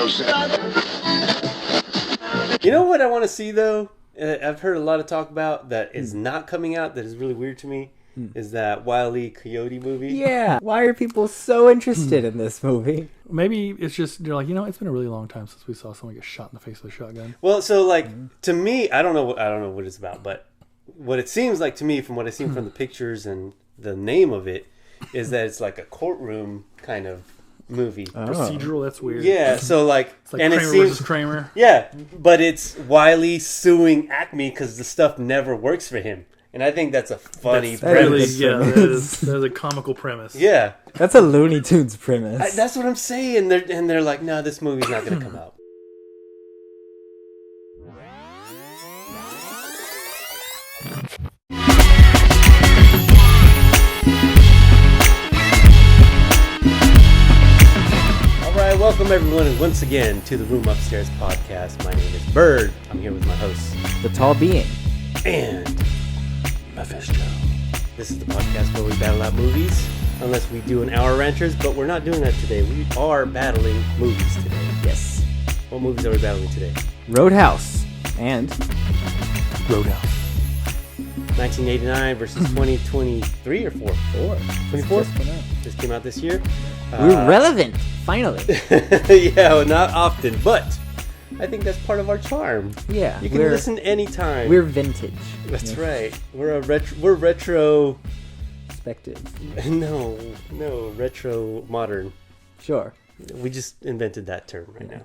You know what I want to see, though? I've heard a lot of talk about that is not coming out, that is really weird to me, is that Wile E. Coyote movie. Yeah. Why are people so interested in this movie? Maybe it's just, they're like, it's been a really long time since we saw someone get shot in the face with a shotgun. Well, so, like, to me, I don't know what it's about, but what it seems like to me, from what I've seen from the pictures and the name of it, is that it's like a courtroom kind of movie. Procedural, that's weird. Yeah, so like, It's like and Kramer it seems versus Kramer. Yeah, but it's Wiley suing Acme because the stuff never works for him, and I think that's a funny premise. That is a comical premise. Yeah, That's a Looney Tunes premise. that's what I'm saying. They're like, no, this movie's not going to come out. Welcome everyone once again to the Room Upstairs podcast. My name is Bird. I'm here with my hosts, The TallBeing and Mephisjoe. This is the podcast where we battle out movies, unless we do an hour ranters, but we're not doing that today. We are battling movies today. Yes. What movies are we battling today? RoadHouse and RoadHouse. 1989 versus 2023 or 4? 24? Just came out this year. We're relevant, finally. Yeah, well, not often, but I think that's part of our charm. Yeah. You can listen anytime. We're vintage. That's right. We're retro. Perspective. No, retro modern. Sure. We just invented that term right now.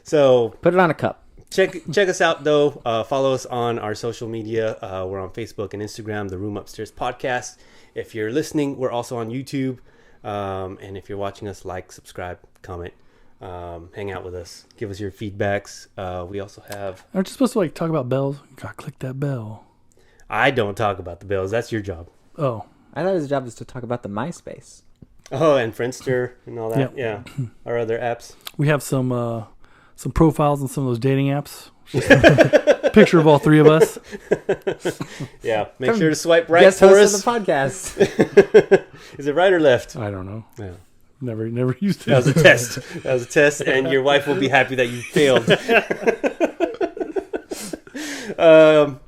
So Put it on a cup. check us out though. Follow us on our social media. We're on Facebook and Instagram, the Room Upstairs Podcast. If you're listening, we're also on YouTube. And if you're watching us, like, subscribe, comment, hang out with us, give us your feedbacks. We also have. Aren't you supposed to talk about bells? You gotta click that bell. I don't talk about the bills. That's your job. Oh, I thought his job was to talk about the MySpace. Oh, and Friendster and all that. Yep. Yeah, our other apps. we have some profiles on some of those dating apps. Picture of all three of us. Yeah, make sure to swipe right Guest for host us. of the podcast. Is it right or left? I don't know. Yeah. Never used it. That was a test. And your wife will be happy that you failed.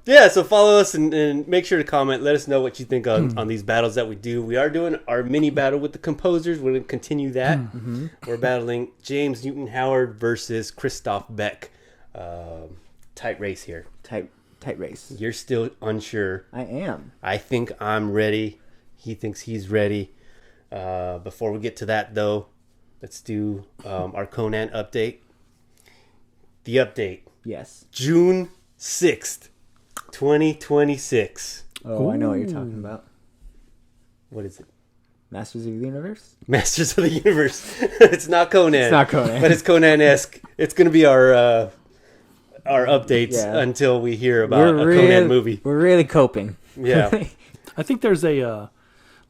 Yeah, so follow us and make sure to comment. Let us know what you think on these battles that we do. We are doing our mini battle with the composers. We're going to continue that. Mm-hmm. We're battling James Newton Howard versus Christophe Beck. Tight race here. Tight race. You're still unsure. I am. I think I'm ready. He thinks he's ready. Before we get to that, though, let's do our Conan update. The update. Yes. June 6th, 2026. Oh, Ooh. I know what you're talking about. What is it? Masters of the Universe? Masters of the Universe. It's not Conan. It's not Conan. But it's Conan-esque. It's going to be our updates until we hear about a Conan movie. We're really coping. Yeah. I think there's a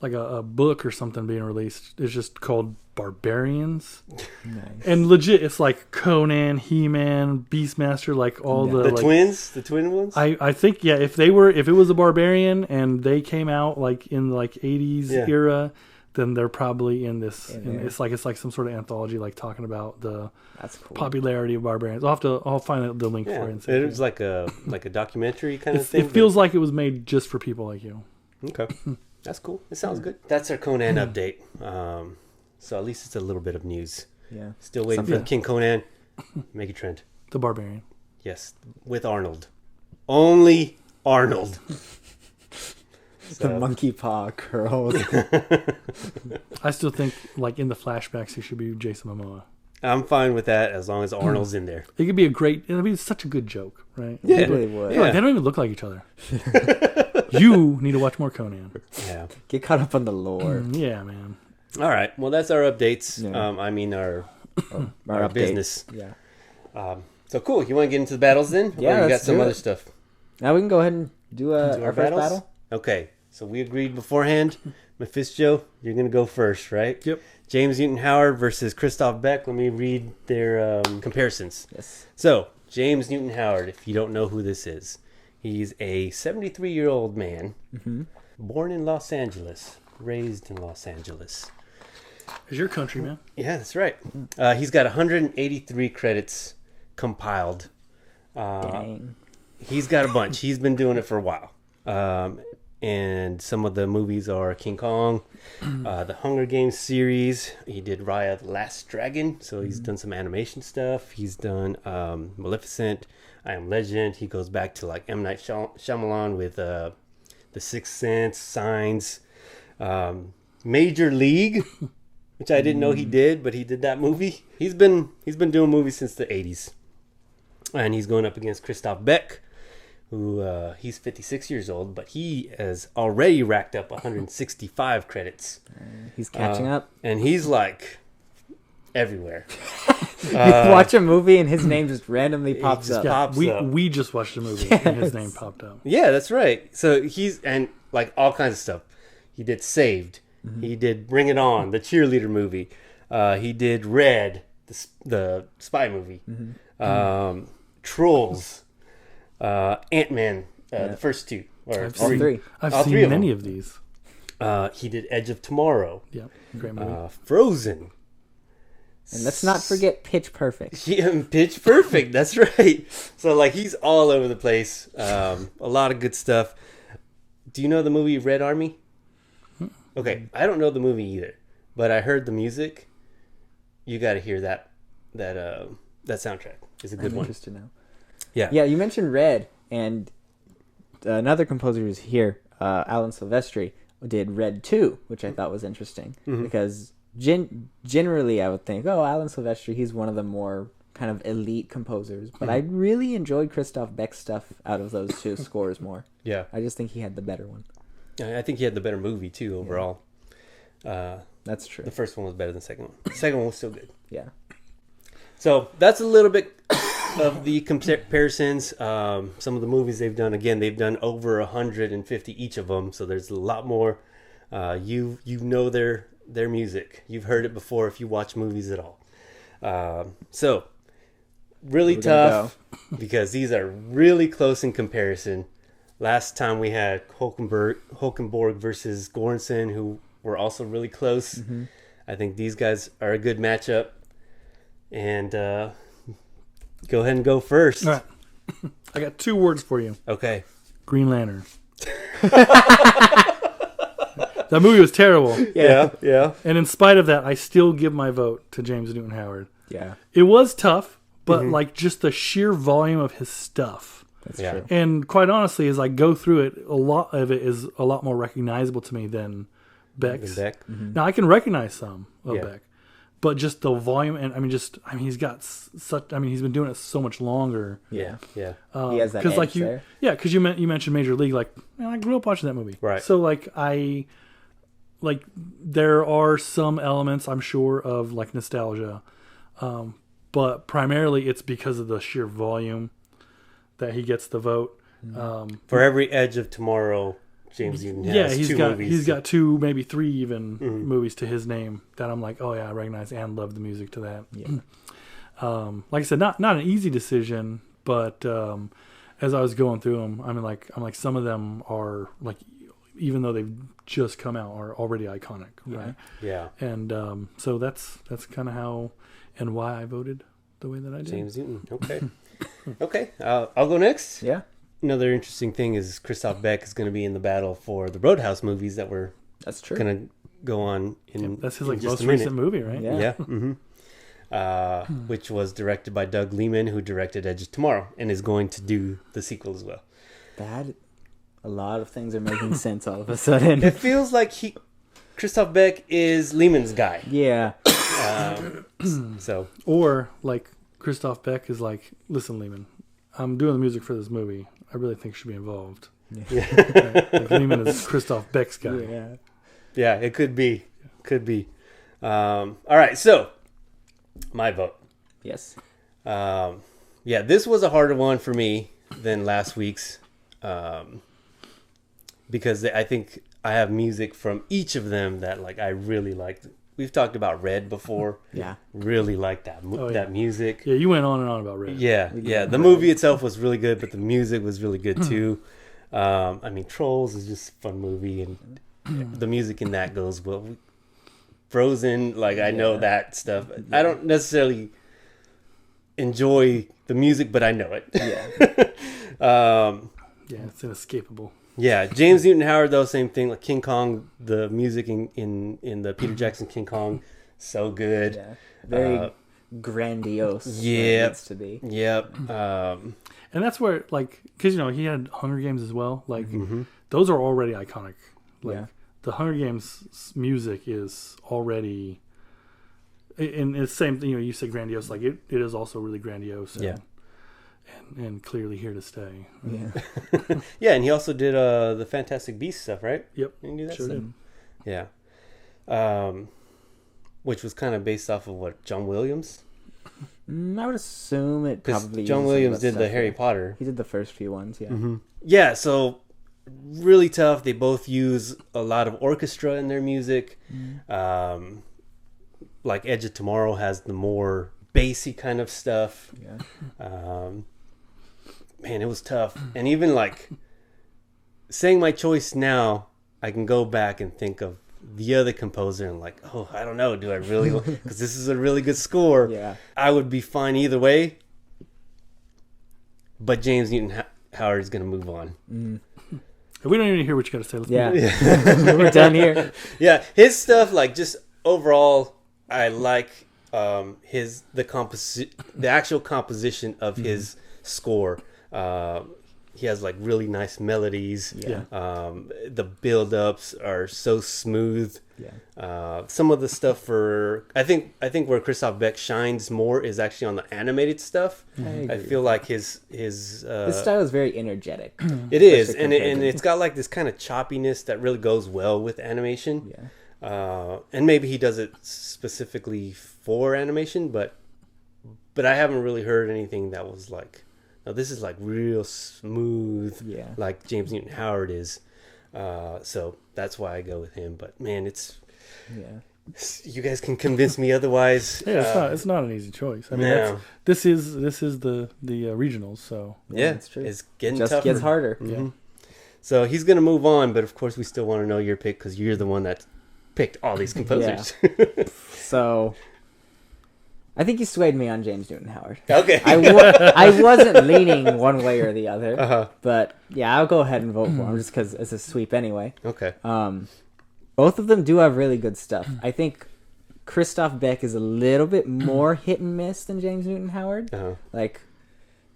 book or something being released. It's just called Barbarians. Nice. And legit, it's like Conan, He-Man, Beastmaster, like all The twins? The twin ones? I think, yeah, if it was a barbarian and they came out like in like 80s era, then they're probably in this. It's like some sort of anthology, like talking about the popularity of barbarians. I'll find the link for it. And it was like a documentary kind of thing. It feels like it was made just for people like you. Okay. That's cool. It sounds good. That's our Conan update. So at least it's a little bit of news. Yeah. Still waiting for King Conan. Make a trend. The Barbarian. Yes, with Arnold. Only Arnold. The monkey paw curls. I still think, like, in the flashbacks, he should be Jason Momoa. I'm fine with that as long as Arnold's in there. It could be it'd be such a good joke, right? Yeah. It really would. Like, they don't even look like each other. You need to watch more Conan. Yeah. Get caught up on the lore. Yeah, man. All right. Well, that's our updates. Yeah. Our business. Yeah. So cool. You want to get into the battles then? Yeah, Or you got let's some do other it. stuff? Now we can go ahead and do our first battles? battle. Okay. So we agreed beforehand. Mephisjoe, you're going to go first, right? Yep. James Newton Howard versus Christophe Beck. Let me read their comparisons. Yes. So, James Newton Howard, if you don't know who this is, he's a 73-year-old man, born in Los Angeles, raised in Los Angeles. Is your country, man? Yeah, that's right. He's got 183 credits compiled. Dang. He's got a bunch. He's been doing it for a while. And some of the movies are King Kong, the Hunger Games series. He did Raya the Last Dragon, so he's done some animation stuff. He's done Maleficent, I Am Legend. He goes back to like M. Night Shyamalan with The Sixth Sense, Signs, Major League, which I didn't know he did, but he did that movie. He's been doing movies since the 80s. And he's going up against Christophe Beck, who he's 56 years old, but he has already racked up 165 credits. He's catching up. And he's like everywhere. You watch a movie and his name just randomly pops up. We just watched a movie and his name popped up. Yeah, that's right. So he's, and like all kinds of stuff. He did Saved. Mm-hmm. He did Bring It On, the cheerleader movie. He did Red, the spy movie. Mm-hmm. Trolls. Ant-Man, the first two. Or I've three. seen, I've seen many of these. He did Edge of Tomorrow. Yeah, great movie. Frozen. And let's not forget Pitch Perfect. Yeah, Pitch Perfect, that's right. So, like, he's all over the place. A lot of good stuff. Do you know the movie Red Army? Okay, I don't know the movie either, but I heard the music. You got to hear that soundtrack. It's a good one. Interesting to know. Yeah. Yeah, you mentioned Red, and another composer who's here, Alan Silvestri, did Red 2, which I thought was interesting. Mm-hmm. Because generally I would think, Alan Silvestri, he's one of the more kind of elite composers. But I really enjoyed Christophe Beck's stuff out of those two scores more. Yeah. I just think he had the better one. I think he had the better movie, too, overall. Yeah. That's true. The first one was better than the second one. The second one was still good. Yeah. So that's a little bit of the comparisons. Some of the movies they've done, again, they've done over 150 each of them, so there's a lot more. You know their music. You've heard it before if you watch movies at all. So really tough because these are really close in comparison. Last time we had Hulkenborg versus Göransson, who were also really close. Mm-hmm. I think these guys are a good matchup. And go ahead and go first. All right. I got 2 words for you. Okay. Green Lantern. That movie was terrible. Yeah. And in spite of that, I still give my vote to James Newton Howard. Yeah. It was tough, but like just the sheer volume of his stuff. That's true. And quite honestly, as I go through it, a lot of it is a lot more recognizable to me than Beck's. Beck. Mm-hmm. Now I can recognize some of Beck, but just the volume and he's got such. He's been doing it so much longer. Yeah. He has that edge there. Yeah, because you mentioned Major League. Like, man, I grew up watching that movie. Right. So there are some elements I'm sure of like nostalgia, but primarily it's because of the sheer volume that he gets the vote. For every Edge of Tomorrow, James Newton has he's got 2, maybe 3 even movies to his name that I'm like, I recognize and love the music to that. Yeah. Like I said, not an easy decision, but as I was going through them, I'm like some of them are like, even though they've just come out, are already iconic, right? Yeah. And so that's kind of how and why I voted the way that I did. James Newton. Okay. Okay. I'll go next. Yeah. Another interesting thing is Christophe Beck is going to be in the battle for the RoadHouse movies that we're going to go on in. That's his most recent movie, right? Yeah. Mm-hmm. Which was directed by Doug Liman, who directed Edge of Tomorrow, and is going to do the sequel as well. A lot of things are making sense all of a sudden. It feels like Christophe Beck is Liman's guy. Yeah. So, or like Christophe Beck is like, listen, Liman, I'm doing the music for this movie. I really think you should be involved. Yeah. Like Liman is Christophe Beck's guy. Yeah, it could be. All right, so my vote. Yes. This was a harder one for me than last week's, because I think I have music from each of them that like I really liked. We've talked about Red before. Yeah. Really liked that that music. Yeah, you went on and on about Red. Yeah. The movie itself was really good, but the music was really good too. Trolls is just a fun movie, and the music in that goes well. Frozen. Like I know that stuff. I don't necessarily enjoy the music, but I know it. Yeah. Yeah, it's inescapable. Yeah, James Newton Howard though, same thing. Like King Kong, the music in the Peter Jackson King Kong, so good. Yeah. Very grandiose. Yeah, it needs to be. Yep. And that's where, like, because he had Hunger Games as well. Like, those are already iconic. Like, the Hunger Games music is already, and it's the same thing. You say grandiose, like it is also really grandiose. And clearly here to stay. Yeah. Yeah, and he also did the Fantastic Beasts stuff, right? Yep. Did he do that Sure stuff? did. Yeah. Which was kind of based off of what, John Williams? I would assume it probably. John uses Williams some of did that the Harry stuff. Potter. He did the first few ones. Yeah. Yeah, so really tough. They both use a lot of orchestra in their music. Like Edge of Tomorrow has the more bassy kind of stuff. Yeah. Man, it was tough. And even like saying my choice now, I can go back and think of the other composer and like, oh, I don't know, do I really? Because this is a really good score. Yeah. I would be fine either way. But James Newton Howard is going to move on. We don't even hear what you got to say. Let's Yeah. move We're done here. Yeah, his stuff, like just overall, I like the actual composition of his score. He has like really nice melodies. Yeah. The build-ups are so smooth. Yeah. Some of the stuff I think where Christophe Beck shines more is actually on the animated stuff. I feel like his style is very energetic. it is, and it's got like this kind of choppiness that really goes well with animation. Yeah. And maybe he does it specifically for animation, but I haven't really heard anything that was like, no, this is like real smooth, like James Newton Howard is. So that's why I go with him. But man, you guys can convince me otherwise. Yeah, it's not an easy choice. I mean, this is the regionals. So yeah, it's true. It's getting Just tougher. gets harder. Yeah. So he's gonna move on, but of course we still want to know your pick because you're the one that picked all these composers. So I think you swayed me on James Newton Howard. Okay. I wasn't leaning one way or the other, but yeah, I'll go ahead and vote for him just because it's a sweep anyway. Okay. Both of them do have really good stuff. I think Christophe Beck is a little bit more hit and miss than James Newton Howard. Like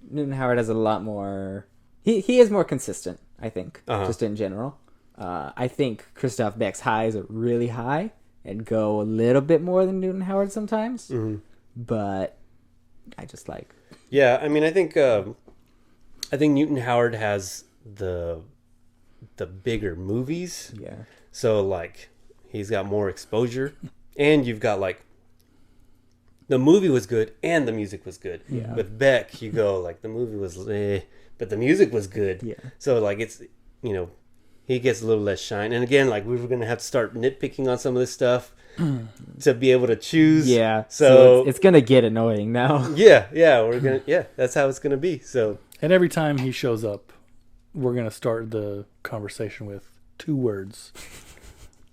Newton Howard has a lot more. He is more consistent, I think, just in general. I think Christophe Beck's highs are really high and go a little bit more than Newton Howard sometimes. But I just like. Yeah, I mean, I think Newton Howard has the bigger movies. Yeah. So like he's got more exposure, and you've got like the movie was good and the music was good. Yeah. With Beck, you go like the movie was but the music was good. Yeah. So like it's he gets a little less shine. And again, like we were gonna have to start nitpicking on some of this stuff to be able to choose. Yeah. So it's gonna get annoying now. Yeah, that's how it's gonna be. So and every time he shows up, we're gonna start the conversation with 2 words.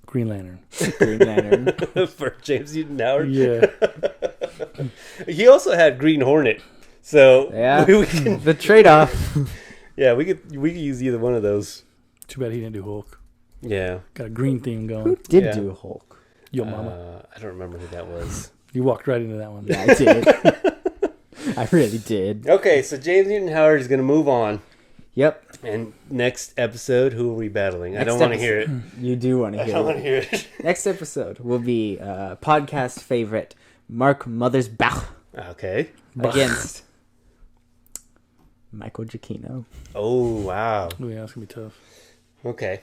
Green Lantern. Green Lantern. For James Newton Howard. Yeah. He also had Green Hornet. So yeah, we can, the trade-off. Yeah, we could use either one of those. Too bad he didn't do Hulk. Yeah. Got a green theme going. Who did do Hulk? Yo mama. I don't remember who that was. You walked right into that one. Yeah, I did. I really did. Okay, so James Newton Howard is going to move on. Yep. And next episode, who are we battling? I Next don't want to hear it. You do want to hear it. I don't want to hear it. Next episode will be podcast favorite Mark Mothersbaugh Okay. against Michael Giacchino. Oh, wow. Oh, yeah, it's going to be tough. Okay.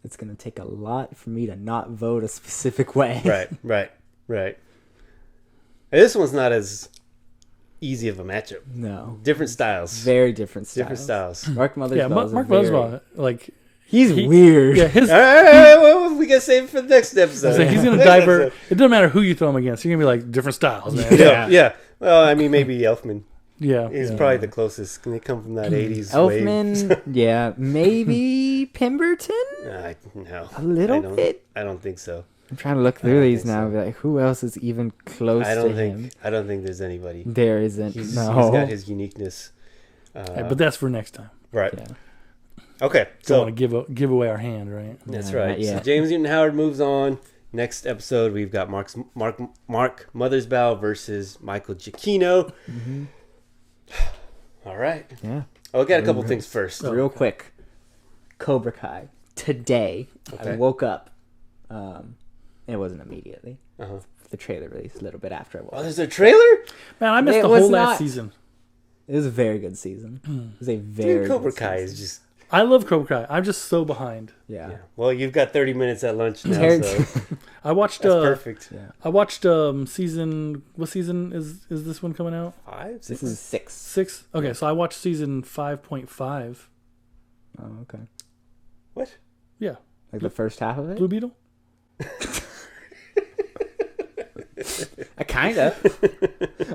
It's going to take a lot for me to not vote a specific way. Right. This one's not as easy of a matchup. No. Different styles. Very different styles. Different styles. Mark Mothersbaugh. Yeah, Mark Mothersbaugh, like... He's weird. Yeah, All right, well, we got to save it for the next episode. So he's going to divert. It doesn't matter who you throw him against. You're going to be like, different styles, man. Yeah. Well, I mean, maybe Elfman. Yeah. He's probably the closest. They come from that 80s Elfman, wave. yeah. Maybe Pemberton? No. A little bit? I don't think so. I'm trying to look through these now. And be like, who else is even close to him? I don't think there's anybody. There isn't. He's no. got his uniqueness. But that's for next time. Right. Yeah. Okay. Don't want to give away our hand, right? That's No, right. not So yet. James Newton Howard moves on. Next episode, we've got Mark Mothersbaugh versus Michael Giacchino. Mm-hmm. All right. Yeah. Oh, I got a couple things first. Real quick. Cobra Kai. Today, Okay. I woke up. It wasn't immediately. Uh-huh. The trailer released a little bit after I woke Oh, up. there's a trailer? Man, I missed It the was whole not- last season. It was a very good season. It was a very Dude, Cobra good Kai season. is just... I love Cobra Kai. I'm just so behind. Yeah. Yeah. Well, you've got 30 minutes at lunch now, Terry- so I watched. that's perfect. Yeah. I watched season. What season is this one coming out? 5, 6? This is 6. 6. Okay, so I watched season 5.5. Oh, okay. What? Yeah, Like the first half of it? Blue Beetle. Kinda.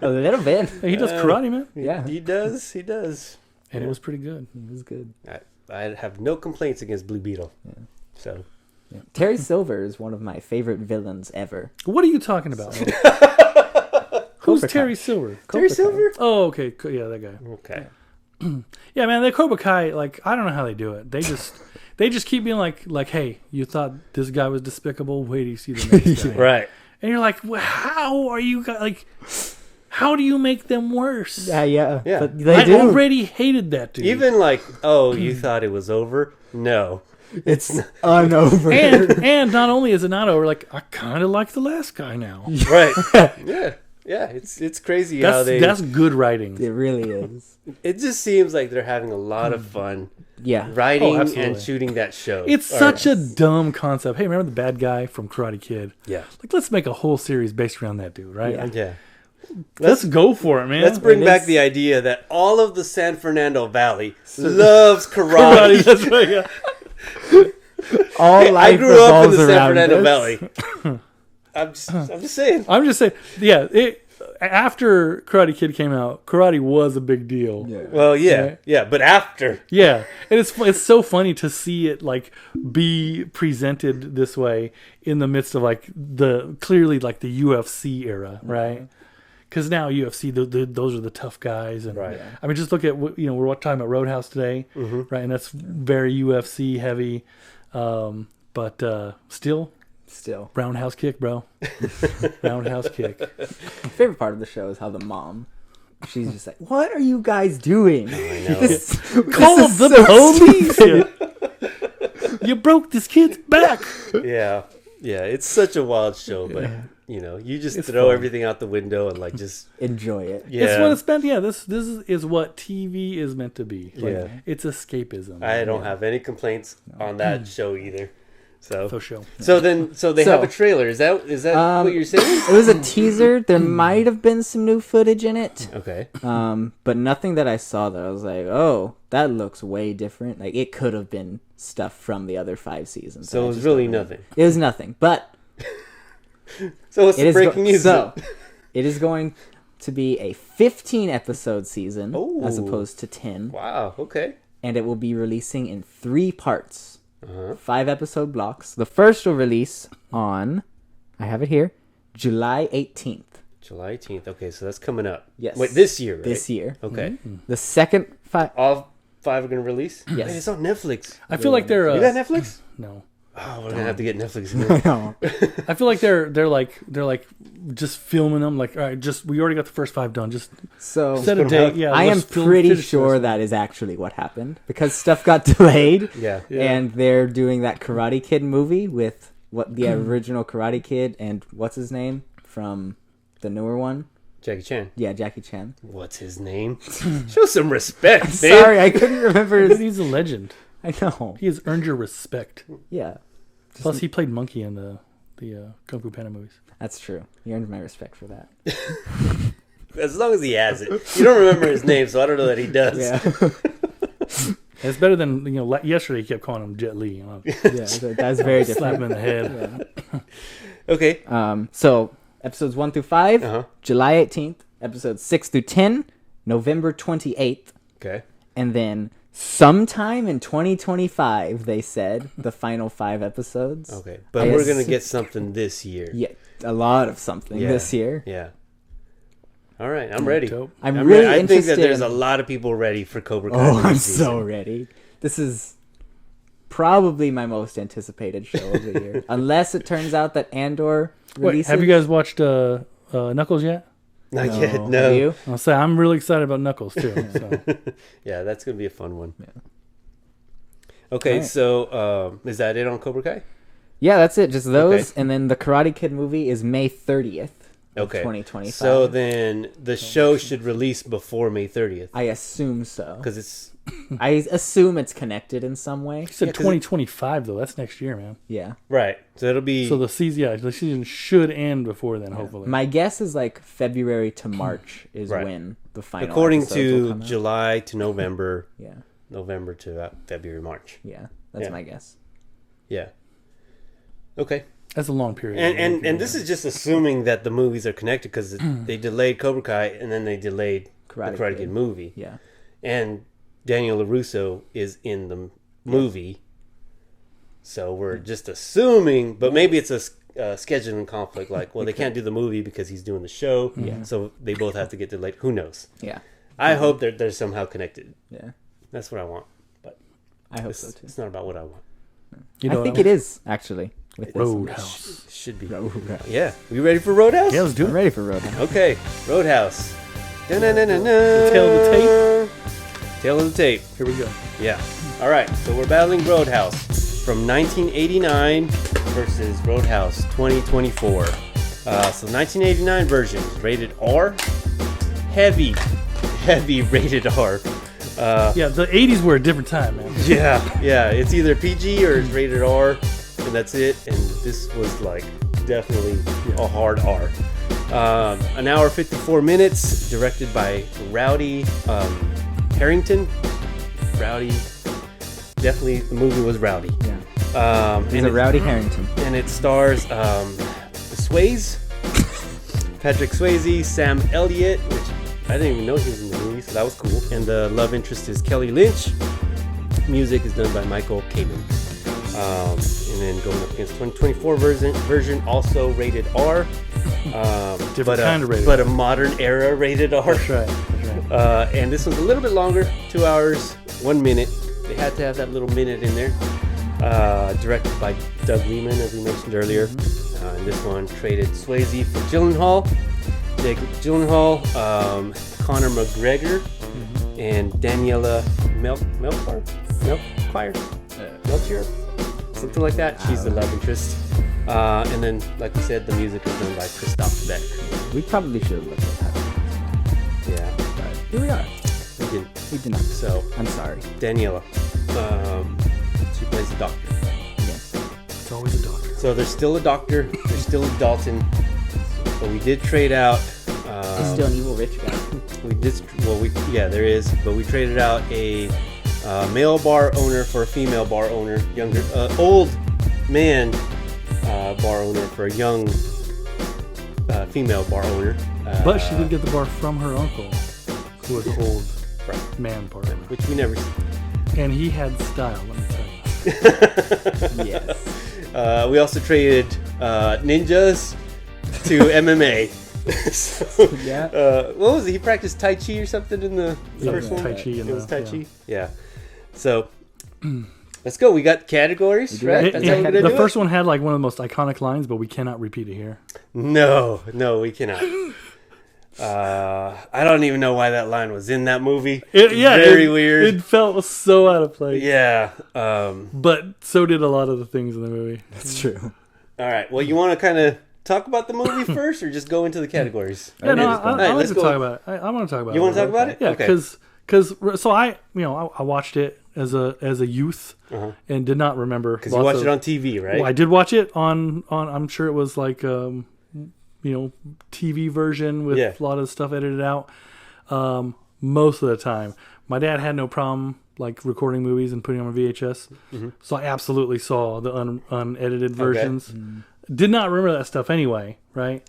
A little bit. Hey, he does karate, man, Yeah. He does. He does. and it was pretty good. It was good. I have no complaints against Blue Beetle. Yeah. So... Yeah. Terry Silver is one of my favorite villains ever. What are you talking about? Who's Cobra Kai. Terry Silver? Terry Cobra Kai. Silver? Oh, okay, yeah, that guy. Okay. Yeah, man, the Cobra Kai, like, I don't know how they do it. They just keep being like, hey, you thought this guy was despicable? Wait till you see the next guy. Right. And you're like, well, how are you guys, like, how do you make them worse? Yeah. Yeah. But they I do. already hated that dude. Even like, oh, you thought it was over? No. It's unover. and not only is it not over, like, I kind of like the last guy now. Right. Yeah. Yeah. It's crazy how That's good writing. It really is. It just seems like they're having a lot of fun Yeah. writing absolutely. and shooting that show. It's Or- such a dumb concept. Hey, remember the bad guy from Karate Kid? Yeah. Like, let's make a whole series based around that dude, right? Yeah. Like, Yeah. let's go for it, man. Let's bring It back is- the idea that all of the San Fernando Valley loves Karate, karate. that's right, yeah. All Hey, I life grew up in revolves the San around Fernando this. Valley. I'm just saying. I'm just saying, yeah. After Karate Kid came out, karate was a big deal. Yeah. Well, yeah, Right. yeah, but after, Yeah, and it's so funny to see it like be presented this way in the midst of like the clearly like the UFC era, right? Because now UFC, those are the tough guys, and Right. I mean, just look at what we're talking about RoadHouse today, right? And that's very UFC heavy, but still roundhouse kick, bro. Roundhouse kick. My favorite part of the show is how the mom, she's just like, "What are you guys doing? I know. Call this is the so police! stupid." You broke this kid's back. yeah, it's such a wild show, but you just It's throw fun. everything out the window and like just Enjoy it. It's what it's meant. Yeah, this is what TV is meant to be. Like, Yeah. it's escapism. I don't have any complaints on that show either. So For sure. So they have a trailer. Is that what you're saying? It was a teaser. There might have been some new footage in it. Okay. But nothing that I saw that I was like, oh, that looks way different. Like, it could have been stuff from the other 5 seasons. So I it was just really don't know. nothing. It was nothing. But So what's it the is breaking news? So it is going to be a 15-episode season as Ooh. opposed to 10. Wow. Okay. And it will be releasing in 3 parts. Uh-huh. 5-episode blocks. The first will release on, I have it here, July 18th. July 18th. Okay, so that's coming up. Yes. Wait, this year, right? This year. Okay. The second All 5 are going to release? Yes. Wait, it's on Netflix. I feel like they're. You got Netflix? No. Oh, we're going to have to get Netflix. No. I feel like they're like just filming them. Like, all right, we already got the first 5 done. Just So set a date. Yeah, I am let's pretty finish sure this. that is actually what happened because stuff got delayed. Yeah. And they're doing that Karate Kid movie with the original Karate Kid and what's his name from the newer one? Jackie Chan. Yeah, Jackie Chan. What's his name? Show some respect, man. Sorry, I couldn't remember Dude, his... he's a legend. I know. He has earned your respect. Yeah, Plus, he played Monkey in the Kung Fu Panda movies. that's true. You earned my respect for that. As long as he has it. You don't remember his name, so I don't know that he does. Yeah. It's better than yesterday. He kept calling him Jet Li. Yeah, that's very Slap him different. in the head. Yeah. Okay. So episodes 1 through 5, Uh-huh. July 18th. Episodes 6 through 10, November 28th, Okay. and then sometime in 2025, they said, the final 5 episodes. Okay, but we're going to get something this year. Yeah, a lot of something this year. Yeah. All right, I'm ready. I'm really I think that interested there's a lot of people ready for Cobra Kai. Oh, I'm so ready. This is probably my most anticipated show of the year. Unless it turns out that Andor releases. Have you guys watched Knuckles yet? Not yet, no. Have you? I'll say I'm really excited about Knuckles too. So. Yeah, that's going to be a fun one. Yeah. Okay, right. so is that it on Cobra Kai? Yeah, that's it. Just those. Okay. And then the Karate Kid movie is May 30th. Okay. 2025. So then the show should release before May 30th. I assume so. Because it's... I assume it's connected in some way. You said 2025 though. That's next year, man. Yeah. Right. So it'll be... So the season should end before then, hopefully. My guess is like February to March is when the final according episodes will to come out. July to November. Yeah. November to February, March. Yeah. That's my guess. Yeah. Okay. That's a long period. And this is just assuming that the movies are connected because they delayed Cobra Kai and then they delayed the Karate Kid movie. Yeah. And Daniel LaRusso is in the movie. So we're just assuming, but maybe it's a scheduling conflict. Like, well, they can't do the movie because he's doing the show. Yeah. So they both have to get delayed. Who knows? Yeah. I hope they're somehow connected. Yeah. That's what I want. But I hope so too. It's not about what I want. I think it is, actually. With this Roadhouse. Should be. Roadhouse. Yeah. We ready for Roadhouse? Yeah, let's do I'm it. ready for Roadhouse. Okay. Roadhouse. Dun-dun-dun-dun-dun. Tail of the tape. Tail of the tape. Here we go. Yeah. All right. So we're battling Roadhouse from 1989 versus Roadhouse 2024. So 1989 version rated R. Heavy rated R. Yeah, the 80s were a different time, man. Yeah. It's either PG or it's rated R, and that's it. And this was like definitely a hard R. An hour 54 minutes, directed by Rowdy Harrington. Rowdy, definitely the movie was Rowdy. Yeah. He's a Rowdy Harrington. And it stars Swayze, Patrick Swayze, Sam Elliott, which I didn't even know he was in the movie, so that was cool. And the love interest is Kelly Lynch. Music is done by Michael Kamen. And then going up against 2024 version also rated R. Different kind of rated but R. a modern era rated R. That's right. And this one's a little bit longer, 2 hours, 1 minute. They had to have that little minute in there. Directed by Doug Liman, as we mentioned earlier. And this one traded Swayze for Gyllenhaal. Jake Gyllenhaal, Conor McGregor, and Daniela Melchior, something like that. She's the love interest. And then, like we said, the music is done by Christophe Beck. We probably should have looked at that. Yeah, But here we are. we We did not. So I'm sorry. Daniela, she plays the doctor. Yes. It's always a doctor. So there's still a doctor. There's still a Dalton. But we did trade out. He's still an evil rich guy. There is. But we traded out a male bar owner for a female bar owner. Old man bar owner for a young female bar owner. But she did get the bar from her uncle, who was an old man bar owner. Which we never. And he had style, let me tell you. Yes. We also traded ninjas to MMA. So, Yeah. What was it? He practiced Tai Chi or something in the first one? Tai Chi. It was Tai Chi? Yeah. So, let's go. We got categories, do right? that. That's how we're gonna The do first it? one had like one of the most iconic lines, but we cannot repeat it here. No, we cannot. I don't even know why that line was in that movie. Very weird. It felt so out of place. Yeah. But so did a lot of the things in the movie. That's true. All right. Well, you want to kind of talk about the movie first, or just go into the categories? Yeah, no, All right, I like let's to go. talk about it. I want to talk about it. You want to talk about it? Yeah, Okay. because so I watched it as a youth and did not remember Because you watched it on TV, right? Well, I did watch it on I'm sure it was like TV version with a lot of stuff edited out. Most of the time, my dad had no problem like recording movies and putting them on VHS, so I absolutely saw the unedited versions. Did not remember that stuff anyway, right?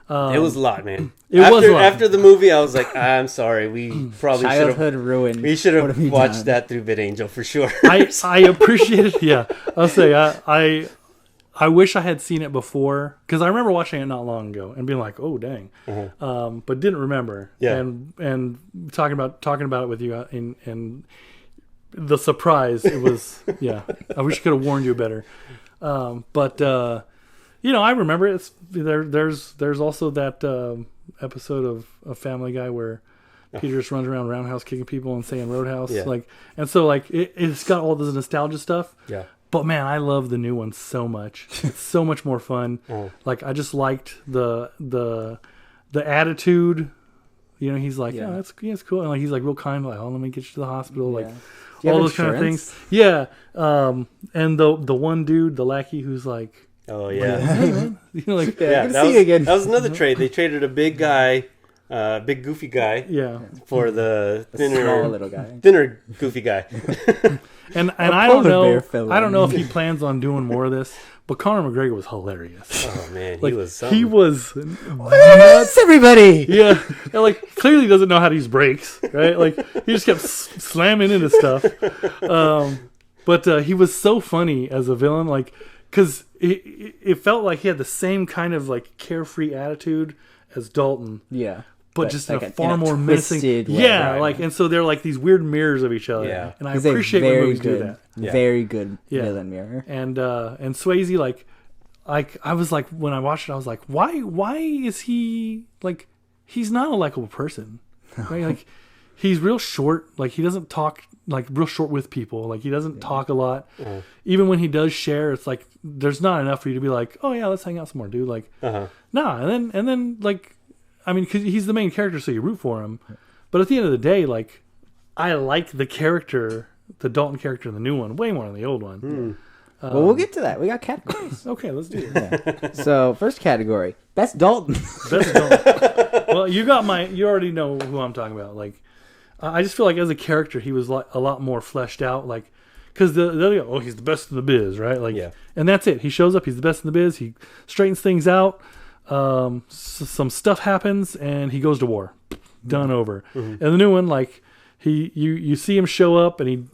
It was a lot, man. Was a lot. After the movie, I was like, I'm sorry. We probably childhood ruined. We should have watched that through VidAngel for sure. I appreciate it. Yeah, I'll say I wish I had seen it before, because I remember watching it not long ago and being like, "Oh, dang," but didn't remember. Yeah. And talking about it with you and the surprise, it was I wish I could have warned you better. But I remember it. There's also that episode of Family Guy where Peter just runs around Roundhouse kicking people and saying Roadhouse, it's got all this nostalgia stuff. Yeah. But man, I love the new one so much. It's so much more fun. Like, I just liked the attitude. He's like, it's cool, and like he's like real kind, like, oh, let me get you to the hospital, like all those kind of things. Yeah. And the one dude, the lackey, who's like, oh yeah, that was another trade. They traded a big guy. Big goofy guy, for the thinner, small little guy, thinner goofy guy. and I don't know if he plans on doing more of this, but Conor McGregor was hilarious. Oh man, like, he was nuts, everybody. Yeah, and like clearly doesn't know how to use brakes, right? Like he just kept slamming into stuff. But he was so funny as a villain, like, because it felt like he had the same kind of like carefree attitude as Dalton. Yeah. But just like in a far more menacing way. Yeah, right. Like, and so they're like these weird mirrors of each other. Yeah. And I appreciate when movies do that. Very good villain mirror. And Swayze, like I was like, when I watched it, I was like, why is he like, he's not a likable person. Right? Like, he's real short, like he doesn't talk, like real short with people, like he doesn't talk a lot. Even when he does share, it's like there's not enough for you to be like, oh yeah, let's hang out some more, dude. Like, nah. And then like, I mean, because he's the main character, so you root for him. But at the end of the day, like, I like the character, the Dalton character in the new one, way more than the old one. Well, we'll get to that. We got categories. Okay, let's do it. So, first category, best Dalton. Best Dalton. Well, you already know who I'm talking about. Like, I just feel like as a character, he was like a lot more fleshed out. Like, because they'll go, oh, he's the best in the biz, right? Like, and that's it. He shows up. He's the best in the biz. He straightens things out. Some stuff happens, and he goes to war. Done over. And the new one, like, you see him show up, and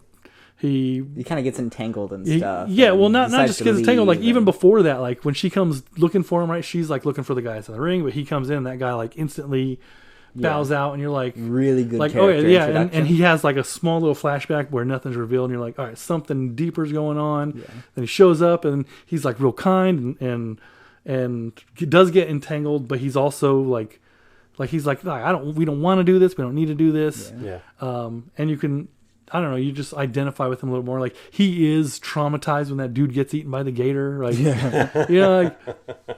he kind of gets entangled and stuff. Yeah, well, not just gets entangled. Like, even before that, like when she comes looking for him, right? She's like looking for the guy that's in the ring, but he comes in, and that guy like instantly bows out, and you're like, really good, like, character and he has like a small little flashback where nothing's revealed, and you're like, all right, something deeper is going on. Then he shows up, and he's like real kind, and he does get entangled, but he's also like he's like, we don't want to do this, we don't need to do this. And you can, I don't know, you just identify with him a little more. Like, he is traumatized when that dude gets eaten by the gator. Like,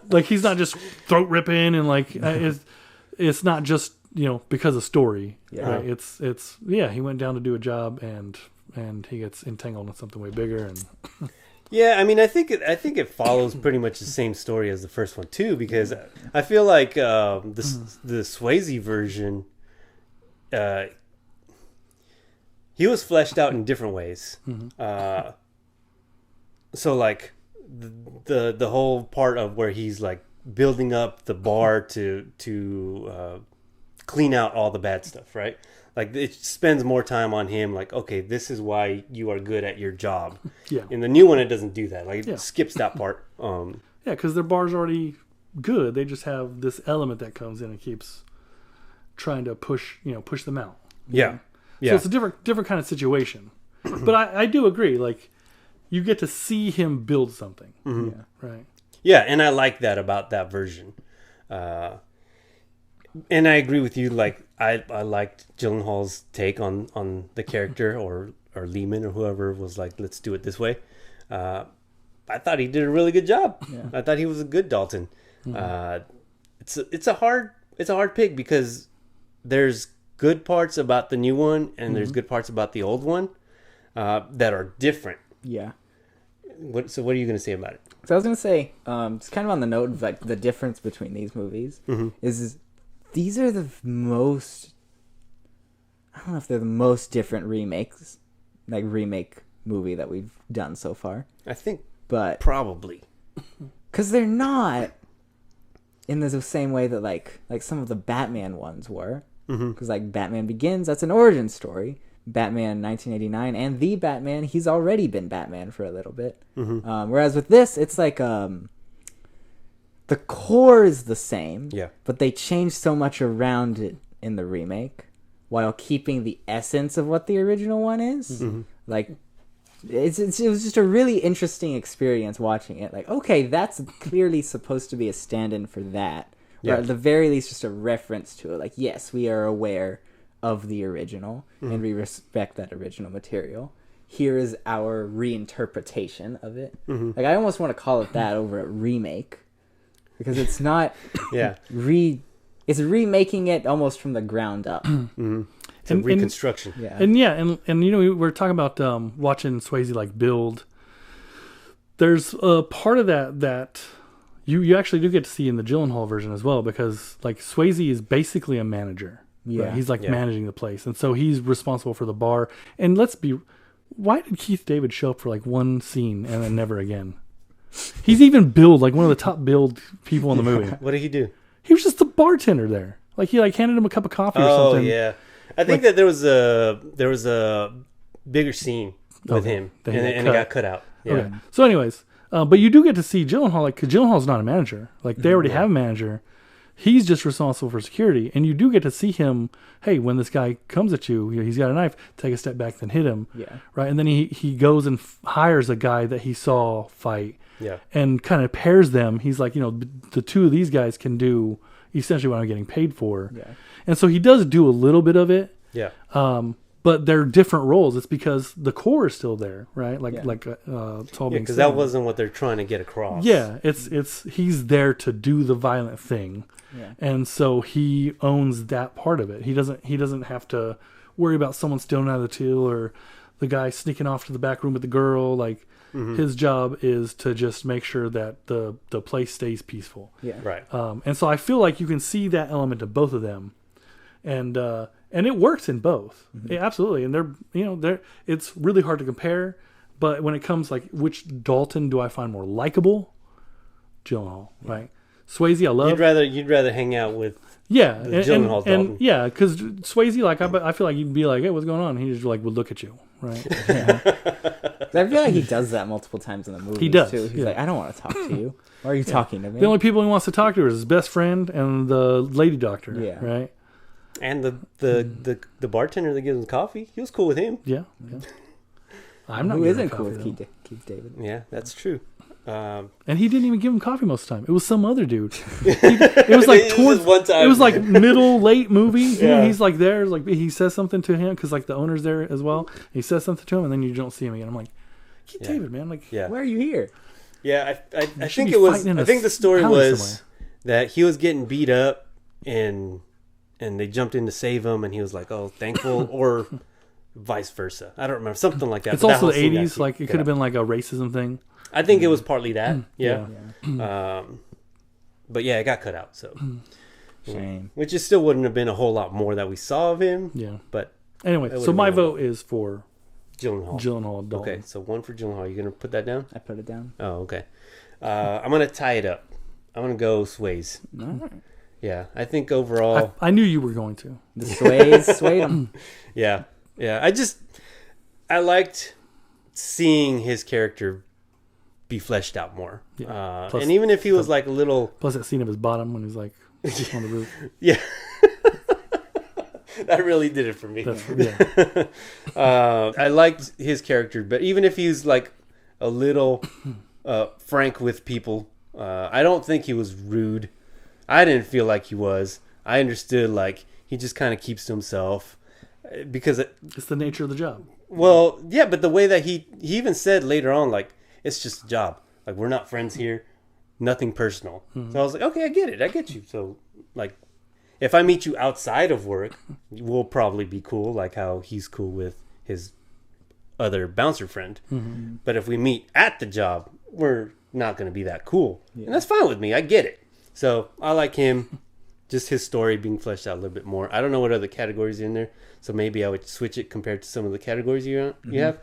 like he's not just throat ripping, and like it's not just, because of story. Right? It's he went down to do a job, and he gets entangled in something way bigger. And yeah, I mean, I think it follows pretty much the same story as the first one too, because I feel like the Swayze version, he was fleshed out in different ways. So like the whole part of where he's like building up the bar to clean out all the bad stuff, right? Like, it spends more time on him, like, okay, this is why you are good at your job. In the new one, it doesn't do that. Like, it skips that part. Because their bar's already good. They just have this element that comes in and keeps trying to push them out. So it's a different kind of situation. But I do agree. Like, you get to see him build something. Right. Yeah, and I like that about that version. And I agree with you. Like, I liked Gyllenhaal's take on the character, or Lehman, or whoever was like, let's do it this way. I thought he did a really good job. I thought he was a good Dalton. It's a hard pick, because there's good parts about the new one, and there's good parts about the old one that are different. So what are you going to say about it? So I was going to say, it's kind of on the note of like the difference between these movies is these are the most, I don't know if they're the most different remakes, like remake movie that we've done so far. I think, but probably, because they're not in the same way that like some of the Batman ones were, because like Batman Begins, that's an origin story. Batman 1989 and the Batman, he's already been Batman for a little bit. Whereas with this, it's like the core is the same, but they changed so much around it in the remake while keeping the essence of what the original one is. Like it was just a really interesting experience watching it. Like, okay, that's clearly supposed to be a stand-in for that, or at the very least just a reference to it. Like, yes, we are aware of the original and we respect that original material. Here is our reinterpretation of it. Like, I almost want to call it that over a remake, because it's not it's remaking it almost from the ground up. It's a reconstruction. And you know, we were talking about watching Swayze like build. There's a part of that you actually do get to see in the Gyllenhaal version as well, because like Swayze is basically a manager. Right? He's like managing the place, and so he's responsible for the bar. And why did Keith David show up for like one scene and then never again? He's even billed like one of the top billed people in the movie. What did he do? He was just the bartender there. Like he like handed him a cup of coffee or something. Oh yeah, I think that there was a bigger scene with him, and it got cut out. Yeah. Okay. So, anyways, but you do get to see Gyllenhaal. Like, 'cause Gyllenhaal's not a manager. Like they already have a manager. He's just responsible for security, and you do get to see him. Hey, when this guy comes at you, he's got a knife. Take a step back, then hit him. Yeah. Right, and then he goes and hires a guy that he saw fight. Yeah. And kind of pairs them. He's like, you know, the two of these guys can do essentially what I'm getting paid for. Yeah. And so he does do a little bit of it. Yeah. But they're different roles. It's because the core is still there, right? Like TallBeing. Because that wasn't what they're trying to get across. Yeah, it's he's there to do the violent thing. Yeah. And so he owns that part of it. He doesn't have to worry about someone stealing out of the till or the guy sneaking off to the back room with the girl. Like his job is to just make sure that the place stays peaceful. Yeah. Right. And so I feel like you can see that element of both of them. And it works in both. Yeah, absolutely. And it's really hard to compare, but when it comes like which Dalton do I find more likable? Gyllenhaal, right? Swayze, I love. You'd rather hang out with Gyllenhaal's Dalton. Yeah, because Swayze, like I feel like you'd be like, hey, what's going on? He just like would look at you, right? I feel like he does that multiple times in the movie. He does. Too. He's like, I don't want to talk to you. Why are you talking to me? The only people he wants to talk to is his best friend and the lady doctor. Yeah. Right. And the bartender that gives him coffee, he was cool with him. Yeah. I'm not. Who isn't cool with Keith David? Yeah, that's true. And he didn't even give him coffee most of the time. It was some other dude. It was like one time. It was like late movie. Yeah. He's like there, like he says something to him because like the owner's there as well. He says something to him, and then you don't see him again. I'm like, Keith David, man, like, why are you here? Yeah, I think it was. I think the story was that he was getting beat up, and they jumped in to save him, and he was like, "Oh, thankful," or vice versa. I don't remember, something like that. It's also the '80s. Like it could have been like a racism thing. I think it was partly that. Yeah. But yeah, it got cut out. So shame. Which it still wouldn't have been a whole lot more that we saw of him. Yeah. But anyway, so my vote is for Gyllenhaal. Dalton. Okay, so one for Gyllenhaal. You gonna put that down? I put it down. Oh, okay. I'm gonna tie it up. I'm gonna go Swayze. Right. Yeah, I think overall. I knew you were going to. The Swayze swayed him. Yeah. I liked seeing his character be fleshed out more. Yeah. And even if he was like a little. Plus that scene of his bottom when he's like on the roof. Yeah. That really did it for me. I liked his character, but even if he's like a little frank with people, I don't think he was rude. I didn't feel like he was. I understood like he just kind of keeps to himself because it's the nature of the job. Well, yeah, but the way that he even said later on, like, it's just a job. Like, we're not friends here. Nothing personal. So I was like, okay, I get it. I get you. So, like, if I meet you outside of work, we'll probably be cool, like how he's cool with his other bouncer friend. But if we meet at the job, we're not going to be that cool. Yeah. And that's fine with me. I get it. So I like him. Just his story being fleshed out a little bit more. I don't know what other categories are in there, so maybe I would switch it compared to some of the categories you have.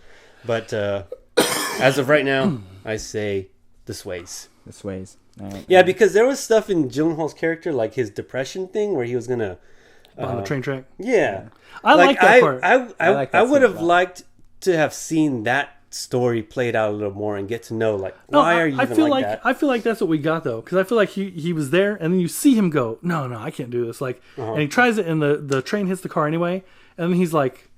But as of right now, I say the Swayze. The Swayze. Yeah, because there was stuff in Gyllenhaal's character, like his depression thing, where he was gonna on the train track. Yeah, I like that part. I would have liked to have seen that story played out a little more and get to know why are you even like that? I feel like that's what we got though, because I feel like he was there, and then you see him go, no, I can't do this. And he tries it, and the train hits the car anyway, and then he's like,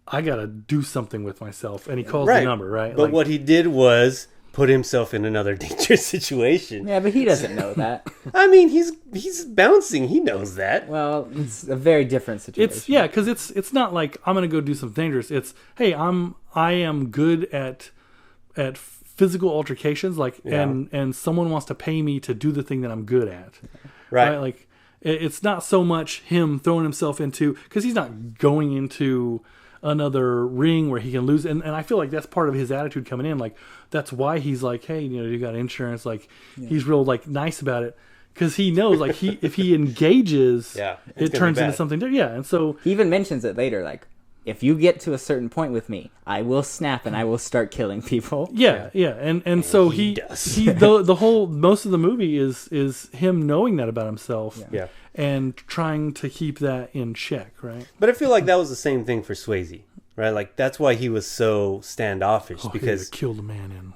I gotta do something with myself, and he calls the number, right? But what he did was put himself in another dangerous situation. Yeah, but he doesn't know that. I mean, he's bouncing. He knows that. Well, it's a very different situation. Because it's not like I'm gonna go do something dangerous. It's hey, I am good at physical altercations, and someone wants to pay me to do the thing that I'm good at. Right? Like it's not so much him throwing himself into, because he's not going into another ring where he can lose, and I feel like that's part of his attitude coming in. Like that's why he's like, hey, you got insurance. Like he's real nice about it, because he knows if he engages, it turns into something different. Yeah, and so he even mentions it later, like, if you get to a certain point with me, I will snap and I will start killing people. Yeah. And so he the whole most of the movie is him knowing that about himself. Yeah. And trying to keep that in check, right? But I feel like that was the same thing for Swayze, right? Like that's why he was so standoffish, because he killed a man in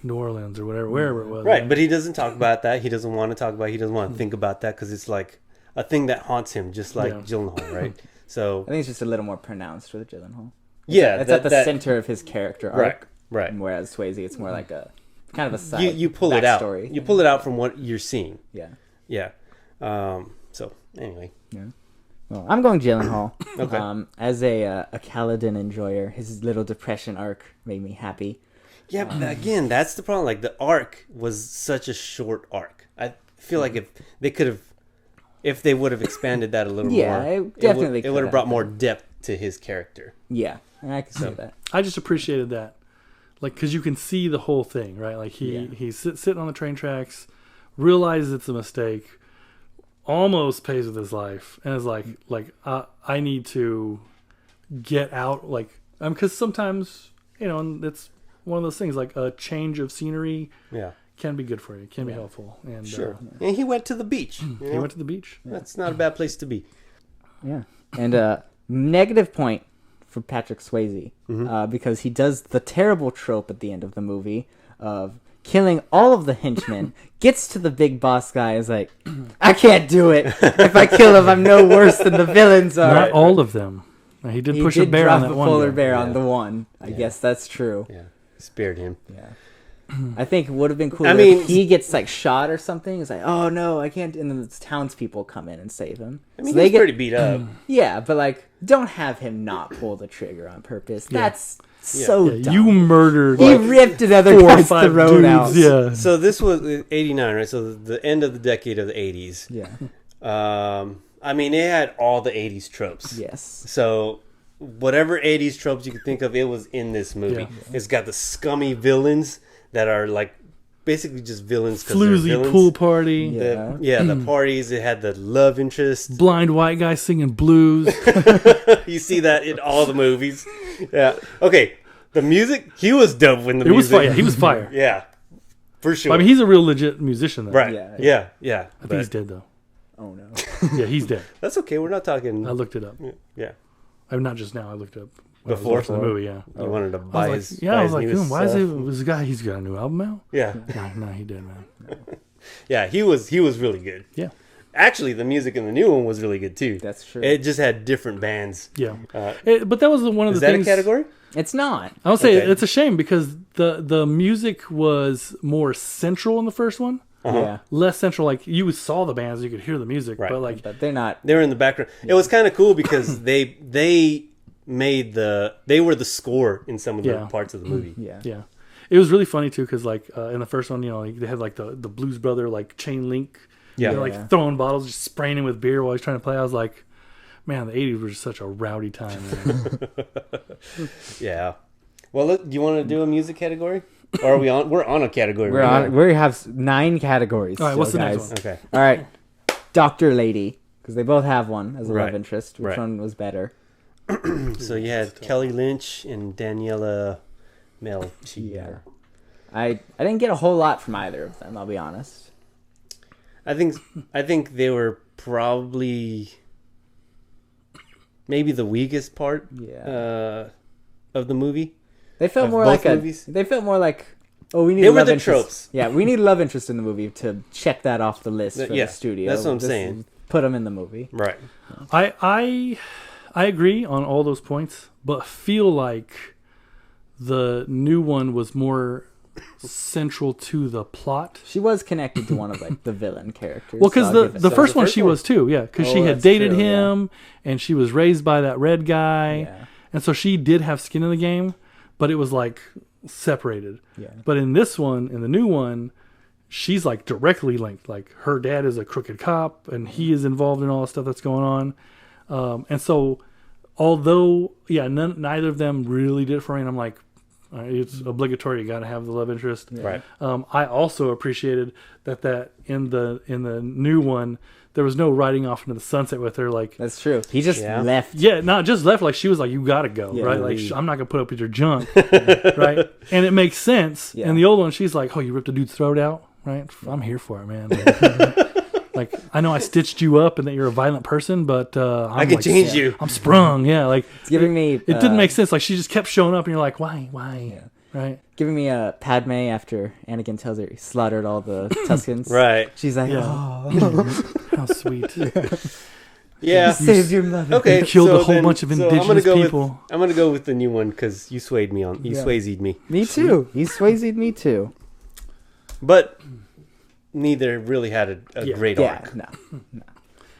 New Orleans or wherever it was. Right, but he doesn't talk about that. He doesn't want to talk about it. He doesn't want to think about that, because it's like a thing that haunts him, just like Gyllenhaal, right? So I think it's just a little more pronounced with Gyllenhaal. It's at the center of his character arc. Right. Whereas Swayze, it's more like a kind of a side you pull it out. You pull it out from what you're seeing. Yeah. So anyway. Yeah. Well, I'm going Gyllenhaal. Okay. As a Kaladin enjoyer, his little depression arc made me happy. Yeah, but again, that's the problem. Like the arc was such a short arc. I feel like if they would have expanded that a little more, it would have brought more depth to his character. Yeah, I can see that. I just appreciated that, because you can see the whole thing, right? Like he's sitting on the train tracks, realizes it's a mistake, almost pays with his life, and is like I need to get out, because sometimes and it's one of those things, like a change of scenery. Yeah. Can be good for you. Can be helpful. And sure. And he went to the beach. He went to the beach. That's not a bad place to be. Yeah. And negative point for Patrick Swayze, because he does the terrible trope at the end of the movie of killing all of the henchmen, gets to the big boss guy, is like, I can't do it. If I kill him, I'm no worse than the villains are. Not all of them. He did push a bear on that one. Polar bear on the one. I guess that's true. Yeah. Spared him. Yeah. I think it would have been cool if he gets shot or something. It's like, oh no, I can't. And then the townspeople come in and save him. I mean, he's pretty beat up. Yeah, but don't have him not pull the trigger on purpose. That's so dumb. You murdered. He ripped another guy's throat out. Yeah. So this was 89, right? So the end of the decade of the 80s. Yeah. I mean, it had all the 80s tropes. Yes. So whatever 80s tropes you could think of, it was in this movie. Yeah. It's got the scummy villains that are basically just villains. Floozy pool party. The parties. It had the love interest. Blind white guy singing blues. You see that in all the movies. Yeah. Okay. The music, he was dope when the music. Was fire. He was fire. Yeah. For sure. I mean, he's a real legit musician, though. Right. Yeah. I think he's dead, though. Oh, no. Yeah, he's dead. That's okay. We're not talking. I looked it up. Yeah. I'm not just now. I looked up. Before the movie, yeah. You wanted to buy his. Yeah, I was like, why is it? Was the guy? He's got a new album out. Yeah. No, he did, man. Yeah, he was really good. Yeah. Actually, the music in the new one was really good too. That's true. It just had different bands. Yeah. But that was one of the things. Is that a category? It's not. I would say it's a shame, because the music was more central in the first one. Yeah. Less central, you saw the bands, you could hear the music, right. But they're not. They were in the background. It was kind of cool because they were the score in some of the parts of the movie. Yeah. It was really funny too, because in the first one, they had the Blues Brother chain link. Yeah. They're throwing bottles, just spraying him with beer while he's trying to play. I was like, man, the 80s were just such a rowdy time. Yeah. Well, look, do you want to do a music category? Or are we on? We're on a category. We have 9 categories. All right, what's the next one? Okay. All right. Dr. Lady, because they both have one as a love interest. Which one was better? So you had Kelly Lynch and Daniela Melchior. I didn't get a whole lot from either of them. I'll be honest. I think they were probably maybe the weakest part of the movie. They felt more like They felt more like, oh, we need. They were the tropes. Yeah, we need love interest in the movie to check that off the list for the studio. That's what I'm saying. Put them in the movie. Right. I agree on all those points, but feel like the new one was more central to the plot. She was connected to one of like the villain characters. Well, because the first one she was too, because she had dated him and she was raised by that red guy, and so she did have skin in the game, but it was like separated. Yeah. But in this one, in the new one, she's like directly linked. Like her dad is a crooked cop, and he is involved in all the stuff that's going on, and so although neither of them really did it for me, and I'm like, it's obligatory. You got to have the love interest. Right. I also appreciated that in the new one there was no riding off into the sunset with her. Like that's true. He just left. Yeah, not just left. Like she was like, you got to go, right? Like I'm not gonna put up with your junk, right? And it makes sense. Yeah. And the old one, she's like, oh, you ripped a dude's throat out, right? I'm here for it, man. Like I know I stitched you up and that you're a violent person, but I could change you. I'm sprung. Yeah, like it's giving me. It didn't make sense. Like she just kept showing up, and you're like, why? Yeah. Right. Giving me a Padme after Anakin tells her he slaughtered all the Tuscans. Right. She's like, oh, how sweet. Yeah. You saved your mother. Okay. You killed a whole bunch of indigenous people. I'm gonna go with the new one because you swayed me on. You Swayze'd me. Me too. You Swayze'd me too. But neither really had a great arc. No.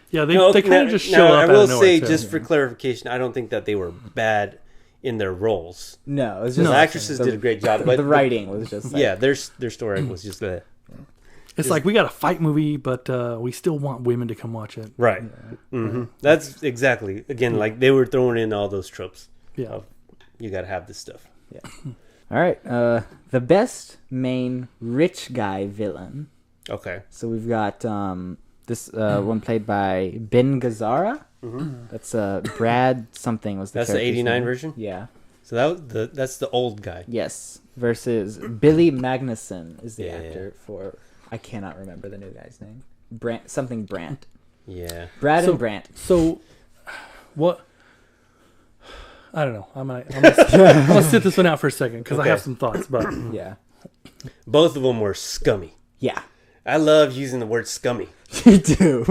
Yeah, they kind of just show up. I will say, just for clarification, I don't think that they were bad in their roles. No, it was just the actresses did a great job. But the writing was just like, their story was just that. It's like we got a fight movie, but we still want women to come watch it. Right. Yeah. Mm-hmm. That's exactly again like they were throwing in all those tropes. Yeah, you got to have this stuff. Yeah. All right. The best main rich guy villain. Okay. So we've got this one played by Ben Gazzara. Mm-hmm. That's Brad something was the That's the 89 version? Yeah. So that's the old guy. Yes. Versus Billy Magnuson is the actor for, I cannot remember the new guy's name. Brandt. Yeah. Brad and Brandt. So what? I don't know. I'm gonna sit this one out for a second because I have some thoughts. But yeah. Both of them were scummy. Yeah. I love using the word scummy. You do.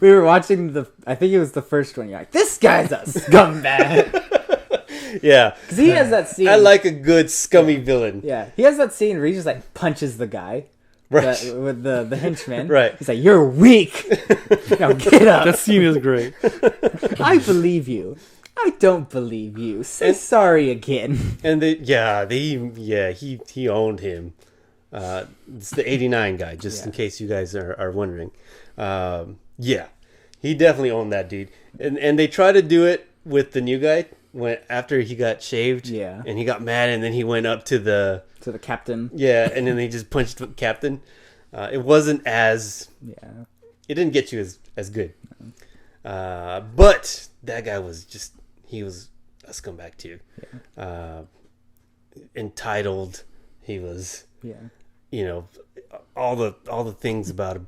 We were watching I think it was the first one. You're like, this guy's a scumbag. Yeah. Because he has that scene. I like a good scummy villain. Yeah. He has that scene where he just like punches the guy. Right. With the henchman. Right. He's like, you're weak. Now get up. That scene is great. I believe you. I don't believe you. Say sorry again. And he owned him. It's the 89 guy, just in case you guys are wondering. He definitely owned that dude. And they try to do it with the new guy after he got shaved. Yeah. And he got mad, and then he went up to the captain. Yeah, and then they just punched the captain. It wasn't as it didn't get you as good. But that guy was he was a scumbag too. Yeah. Entitled. He was. Yeah. You know, all the things about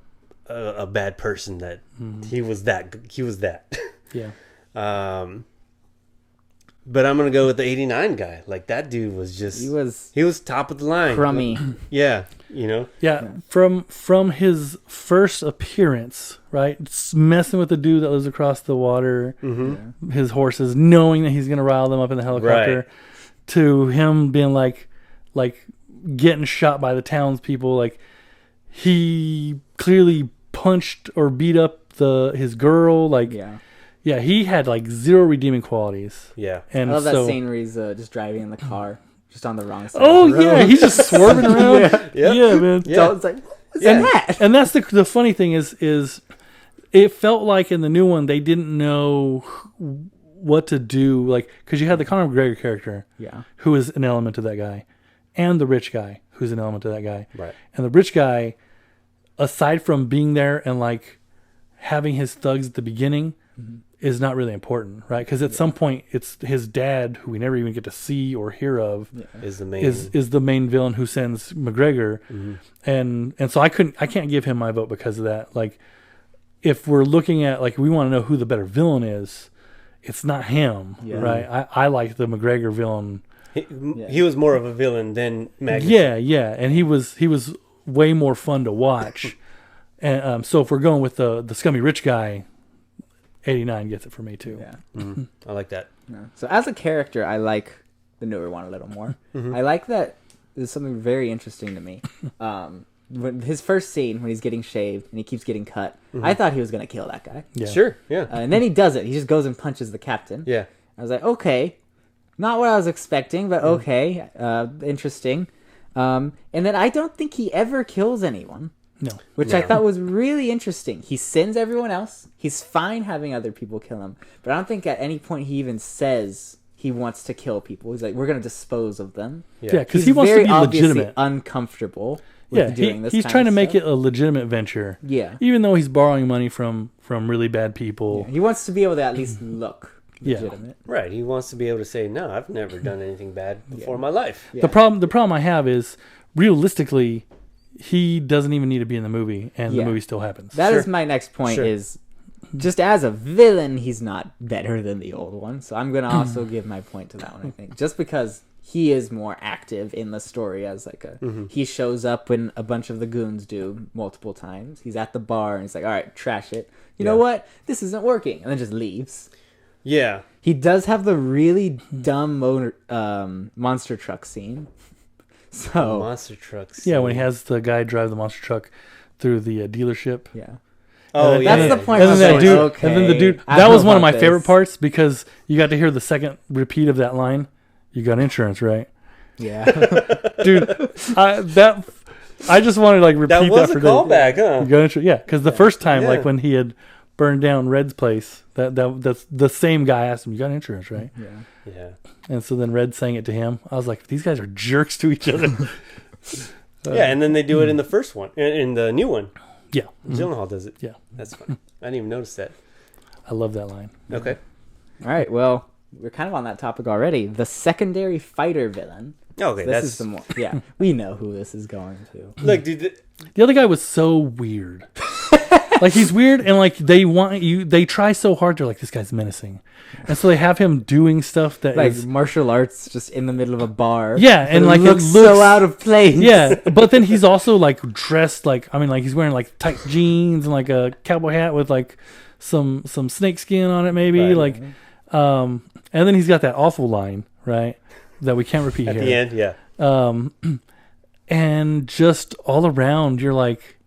a bad person that he was that. Yeah. But I'm gonna go with the 89 guy. Like that dude was just he was top of the line. Crummy. Yeah, you know. Yeah. From his first appearance, right? Messing with the dude that lives across the water, his horses, knowing that he's gonna rile them up in the helicopter, to him being like getting shot by the townspeople. Like he clearly punched or beat up his girl. Like yeah, he had like zero redeeming qualities. Yeah, and I love that scene where he's just driving in the car, just on the wrong side. Oh of the road. Yeah, he's just swerving around. Yeah, man. Yeah. So it's like, what's that? And that's the funny thing is it felt like in the new one they didn't know what to do, like because you had the Conor McGregor character, who is an element to that guy, and the rich guy who's an element to that guy, right? And the rich guy, aside from being there and like having his thugs at the beginning. is not really important, right? Because at some point, it's his dad, who we never even get to see or hear of, is the main villain who sends McGregor, and so I can't give him my vote because of that. Like, if we're looking at like we want to know who the better villain is, it's not him, right? I like the McGregor villain. He was more of a villain than Magneto. Yeah, and he was way more fun to watch. And so if we're going with the scummy rich guy, 89 gets it for me too. Yeah, I like that. Yeah. So as a character, I like the newer one a little more. I like that. There's something very interesting to me. When his first scene when he's getting shaved and he keeps getting cut, I thought he was gonna kill that guy. Yeah. Sure, yeah. And then he does it. He just goes and punches the captain. Yeah. I was like, okay, not what I was expecting, but okay, interesting. And then I don't think he ever kills anyone. No. Which I thought was really interesting. He sends everyone else. He's fine having other people kill him. But I don't think at any point he even says he wants to kill people. He's like, we're going to dispose of them. Yeah, because he wants to be legitimate. Uncomfortable with doing this he's kind trying of to make stuff. it a legitimate venture. Yeah. Even though he's borrowing money from really bad people. Yeah. He wants to be able to at least look legitimate. Right. He wants to be able to say, no, I've never done anything bad before in my life. Yeah. The problem I have is, realistically, he doesn't even need to be in the movie, and the movie still happens. That is my next point. Is just as a villain, he's not better than the old one. So I'm going to also give my point to that one, I think. Just because he is more active in the story as like he shows up when a bunch of the goons do multiple times. He's at the bar and he's like, all right, trash it. You know what? This isn't working. And then just leaves. Yeah. He does have the really dumb monster truck scene. So monster trucks. Yeah, when he has the guy drive the monster truck through the dealership. Yeah. Oh, that's the point. And then the dude. That was one of my favorite parts because you got to hear the second repeat of that line. You got insurance, right? Yeah. Dude, I just wanted to like repeat that for That was a callback, huh? You got insurance, yeah. Because the first time, like when he had burned down Red's place, that's the same guy asked him, "You got insurance, right?" Yeah. And so then Red sang it to him. I was like, these guys are jerks to each other. And then they do it in the first one, in the new one. Yeah. Gyllenhaal does it. Yeah. That's funny. I didn't even notice that. I love that line. Okay. All right. Well, we're kind of on that topic already. The secondary fighter villain. Okay, this is the more. Yeah, we know who this is going to. Look, dude. The other guy was so weird. Like, he's weird, and like they try so hard. They're like, this guy's menacing, and so they have him doing stuff that like is martial arts, just in the middle of a bar. Yeah, and like it looks so out of place. Yeah, but then he's also like dressed like he's wearing like tight jeans and like a cowboy hat with like some snake skin on it, maybe and then he's got that awful line, right, that we can't repeat at here. The end, yeah. And just all around, you're like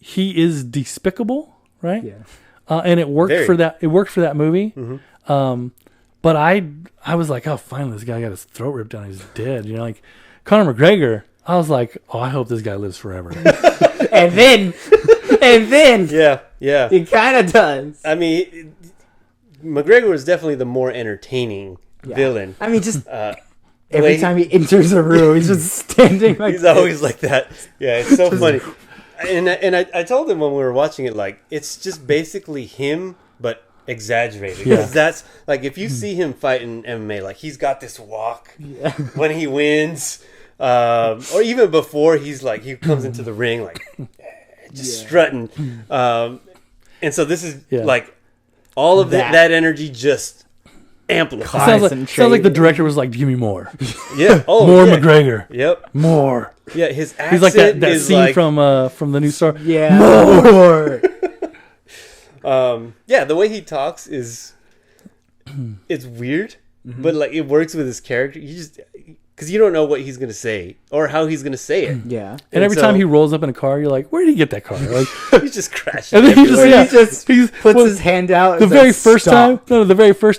he is despicable, right? Yeah. And it worked for that. It worked for that movie. But I was like, oh, finally, this guy got his throat ripped out. He's dead. You know, like Conor McGregor. I was like, oh, I hope this guy lives forever. and then, yeah, he kind of does. I mean, McGregor was definitely the more entertaining villain. I mean, just every time he enters a room, he's just standing like he's always like that. Yeah, it's so funny. And I told him when we were watching it, like, it's just basically him, but exaggerated. Because that's, like, if you see him fight in MMA, like, he's got this walk when he wins. Or even before, he's like, he comes into the ring, like, just strutting. And so this is, like, all of that energy just amplified. Sounds like the director was like, give me more. Yeah. Oh, more McGregor. Yep. More. Yeah, his accent he's like that is scene like, from the new Star. Yeah. More. Yeah, the way he talks is it's weird, but like it works with his character. You just because you don't know what he's gonna say or how he's gonna say it. Yeah, and every time he rolls up in a car, you're like, where did he get that car? Like he's just crashing. And then he puts his hand out. The very first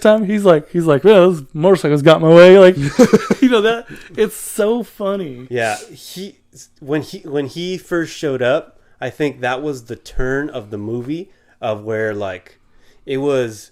time, he's like, well, those motorcycles got my way. Like, you know that it's so funny. Yeah, when he first showed up, I think that was the turn of the movie of where like it was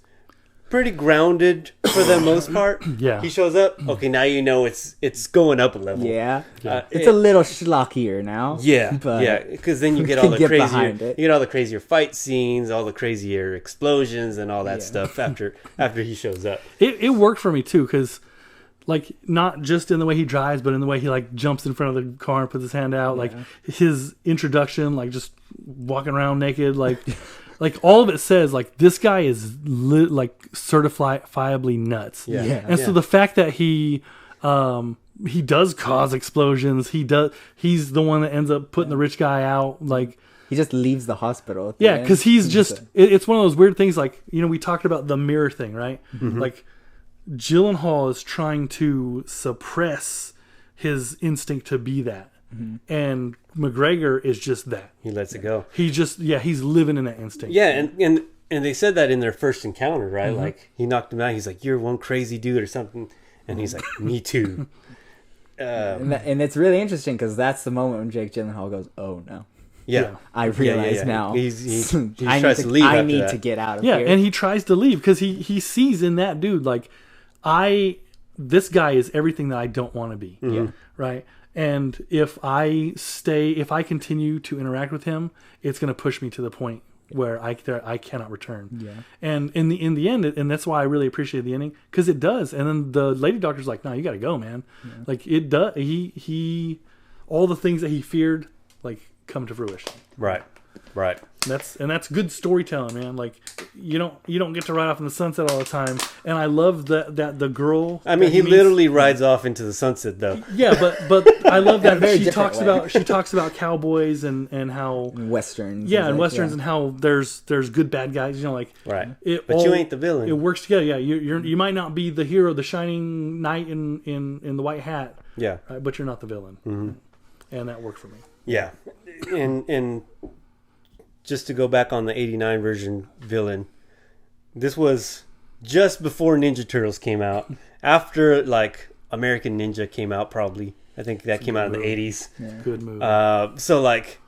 pretty grounded for the most part. Yeah. He shows up. Okay, now you know it's going up a level. Yeah. It's a little schlockier now. Yeah, but yeah. Because then you get all the get crazier, behind it. you get all the crazier fight scenes, all the crazier explosions, and all that stuff after he shows up. It worked for me too, because like not just in the way he drives, but in the way he like jumps in front of the car and puts his hand out. Like his introduction, like just walking around naked, like. Like all of it says, like this guy is like certifiably nuts. Yeah. And so the fact that he does cause explosions, he's the one that ends up putting the rich guy out. Like he just leaves the hospital. Yeah, because he's just it's one of those weird things. Like we talked about the mirror thing, right? Mm-hmm. Like Gyllenhaal is trying to suppress his instinct to be that. Mm-hmm. And McGregor is just that. He lets it go. He just he's living in that instinct. Yeah, and they said that in their first encounter, right? Mm-hmm. Like he knocked him out. He's like, "You're one crazy dude" or something, and he's like, "Me too." And it's really interesting because that's the moment when Jake Gyllenhaal goes, "Oh no." Yeah, I realize now. He tries to leave. I need to get out of here. Yeah, and he tries to leave because he sees in that dude like, this guy is everything that I don't want to be. Mm-hmm. Yeah, right. And if I continue to interact with him, it's going to push me to the point where I cannot return. Yeah. And in the end, and that's why I really appreciate the ending, because it does. And then the lady doctor's like, "No, you got to go, man." Yeah. Like it does. He all the things that he feared like come to fruition. Right. That's good storytelling, man. Like you don't get to ride off in the sunset all the time. And I love that the girl. I mean, he literally rides off into the sunset, though. Yeah, but I love that she talks about cowboys and how westerns. Yeah, and westerns and how there's good bad guys. Like right. But you ain't the villain. It works together. Yeah, you might not be the hero, the shining knight in the white hat. Yeah, right, but you're not the villain. Mm-hmm. And that worked for me. Yeah, and just to go back on the '89 version villain, this was just before Ninja Turtles came out. After like American Ninja came out, probably. I think that came out in the '80s. Yeah. Good movie. So like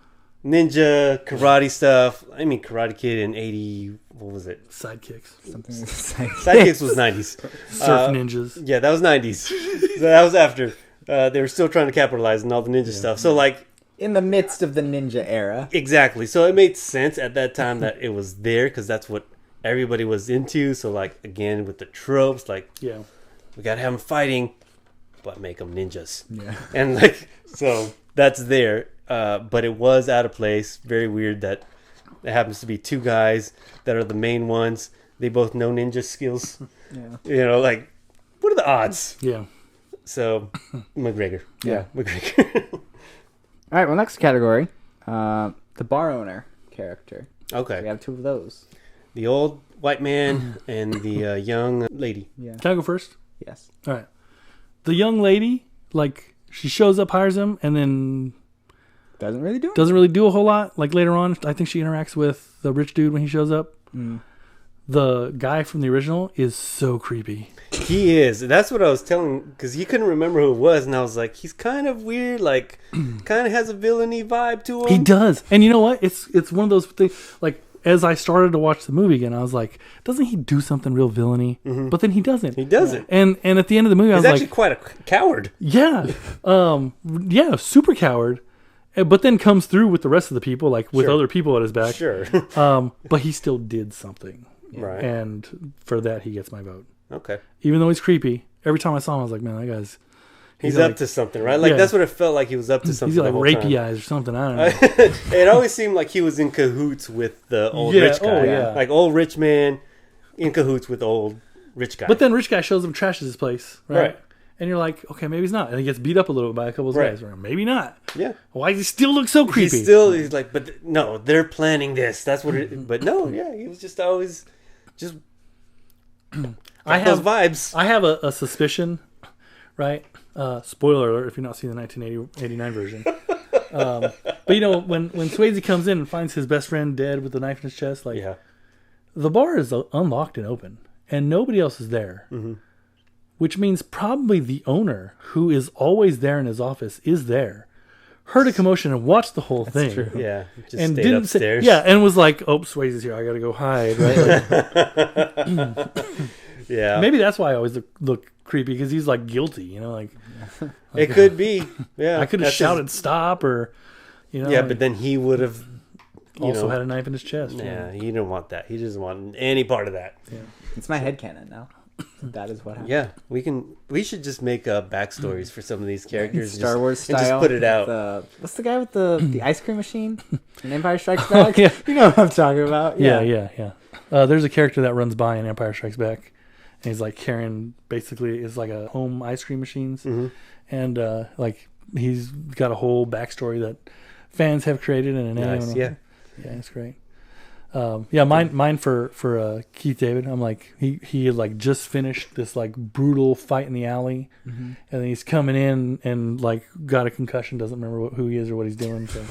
ninja karate stuff. I mean, Karate Kid in '80. What was it? Sidekicks. Something. Sidekicks was '90s. Surf ninjas. Yeah, that was '90s. So that was after. They were still trying to capitalize on all the ninja stuff. So like. In the midst of the ninja era. Exactly. So it made sense at that time that it was there because that's what everybody was into. So like, again, with the tropes, like, yeah, we got to have them fighting, but make them ninjas. Yeah. And like, so that's there. But it was out of place. Very weird that it happens to be two guys that are the main ones. They both know ninja skills. Yeah. Like, what are the odds? Yeah. So, McGregor. Yeah, McGregor. All right, well, next category, the bar owner character. Okay. So we have two of those. The old white man and the young lady. Yeah. Can I go first? Yes. All right. The young lady, like, she shows up, hires him, and then... Doesn't really do a whole lot. Like, later on, I think she interacts with the rich dude when he shows up. Mm. The guy from the original is so creepy. He is. That's what I was telling, because he couldn't remember who it was, and I was like, he's kind of weird, like, kind of has a villainy vibe to him. He does. And you know what? It's one of those things, like, as I started to watch the movie again, I was like, doesn't he do something real villainy? Mm-hmm. But then he doesn't. He doesn't. And at the end of the movie, I was like... He's actually quite a coward. Yeah. Yeah, super coward. But then comes through with the rest of the people, like, with other people at his back. Sure. But he still did something. Right. And for that, he gets my vote. Okay. Even though he's creepy, every time I saw him, I was like, man, that guy's... He's up to something, right? Like, that's what it felt like he was up to something. He's like rapey eyes or something. I don't know. It always seemed like he was in cahoots with the old rich guy. Oh, yeah. Like, old rich man in cahoots with old rich guy. But then rich guy shows him, trashes his place, right? And you're like, okay, maybe he's not. And he gets beat up a little bit by a couple of guys. Or maybe not. Yeah. Why does he still look so creepy? He's like, but no, they're planning this. That's what it... But no, he was just always... Just... I have those vibes. I have a suspicion, right? Spoiler alert if you're not seeing the 1989 version. But when Swayze comes in and finds his best friend dead with the knife in his chest, like, the bar is unlocked and open, and nobody else is there. Mm-hmm. Which means probably the owner, who is always there in his office, is there. heard a commotion and watched the whole thing. True. Yeah, just and stayed didn't upstairs. and was like, "Oh, Swayze's here. I got to go hide." Right? Yeah, Maybe that's why I always look creepy because he's like guilty. You know, like it could be. Yeah, I could have shouted stop or, you know. Yeah, but then he would have also had a knife in his chest. Yeah, he didn't want that. He doesn't want any part of that. Yeah. It's my headcanon now. That is what happened. Yeah, we should just make backstories for some of these characters. Star Wars style. And just put it out. What's the guy with the ice cream machine in Empire Strikes Back? Yeah. You know what I'm talking about. Yeah. There's a character that runs by in Empire Strikes Back. And he's like carrying, basically, it's like a home ice cream machines. Mm-hmm. And like he's got a whole backstory that fans have created in an nice, yeah. Yeah, it's great. Mine for Keith David. I'm like he had like just finished this like brutal fight in the alley, and then he's coming in and like got a concussion, doesn't remember who he is or what he's doing, so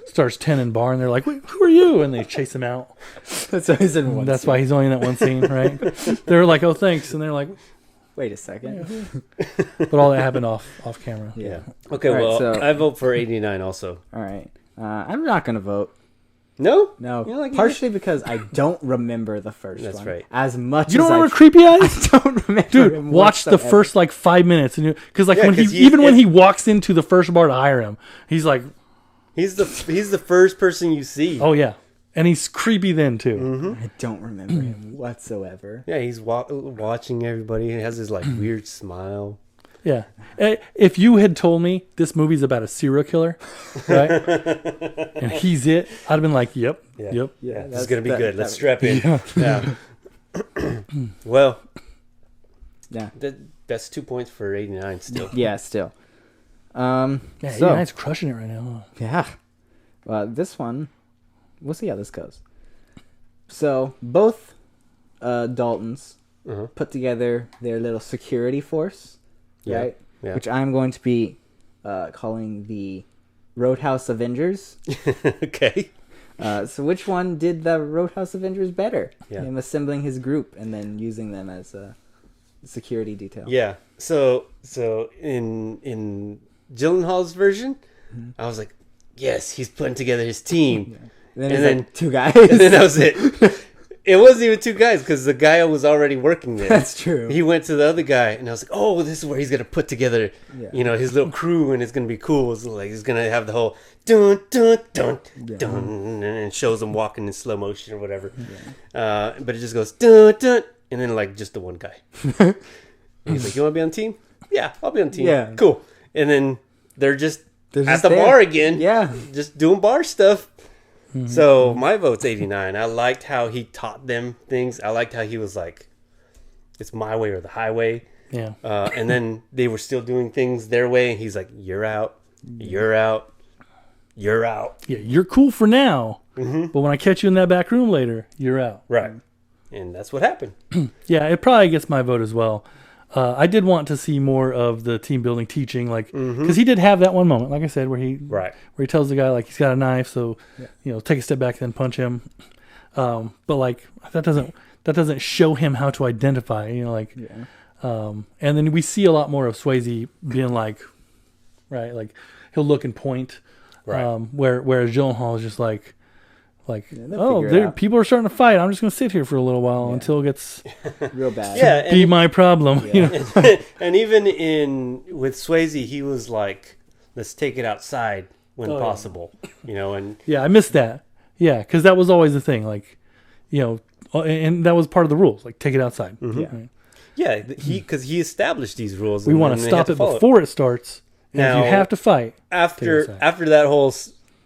starts tending bar, and they're like, "Wait, who are you?" And they chase him out. That's why he's in one. That's why he's only in that one scene, right? They're like, "Oh, thanks," and they're like, "Wait a second." But all that happened off camera. Yeah. Okay. All right, well, so, I vote for 89 also. All right. I'm not gonna vote. No. No, partially because I don't remember the first one. That's right. As much. You don't as remember Creepy Eyes? I don't remember. Dude, him watch the whatsoever. first like 5 minutes, and because like when he walks into the first bar to hire him, he's like, he's the first person you see. oh yeah, and he's creepy then too. Mm-hmm. I don't remember him whatsoever. Yeah, he's watching everybody. He has this like weird smile. Yeah, if you had told me this movie's about a serial killer, right, and he's it, I'd have been like, yep. Yeah, this is gonna be good. Let's strap in. Yeah. Well, yeah, that's 2 points for 89 still. Yeah, still. Yeah, so, 89's crushing it right now. Yeah. Well, this one, we'll see how this goes. So both Daltons put together their little security force. Yeah. Right? Yeah. Which I'm going to be calling the RoadHouse Avengers. Okay. So which one did the RoadHouse Avengers better? Yeah. Him assembling his group and then using them as a security detail. Yeah. So in Gyllenhaal's version, I was like, yes, he's putting together his team. Yeah. And then like, two guys. And then that was it. It wasn't even two guys because the guy was already working there. That's true. He went to the other guy, and I was like, "Oh, this is where he's gonna put together, his little crew, and it's gonna be cool. It's like he's gonna have the whole dun dun dun dun, and shows him walking in slow motion or whatever. Yeah. But it just goes dun dun, and then like just the one guy. And he's like, "You want to be on team? Yeah, I'll be on team. Yeah, cool." And then they're just at the there. bar again. Yeah, just doing bar stuff. So my vote's 89. I liked how he taught them things. I liked how he was like, it's my way or the highway. Yeah. And then they were still doing things their way. And he's like, you're out. You're out. You're out. Yeah, you're cool for now. But when I catch you in that back room later, you're out. Right. And that's what happened. Yeah, it probably gets my vote as well. I did want to see more of the team building teaching, like because he did have that one moment, like I said, where he tells the guy like he's got a knife, so take a step back, then punch him. But like that doesn't show him how to identify, and then we see a lot more of Swayze being like he'll look and point, whereas Gyllenhaal is just like. People are starting to fight. I'm just going to sit here for a little while until it gets real bad. Yeah, be my problem. Yeah. And even with Swayze, he was like, "Let's take it outside when possible." And I missed that. Yeah, because that was always the thing. Like, and that was part of the rules. Like, take it outside. Yeah, because he established these rules. We want to stop it before it starts. And now, if you have to fight after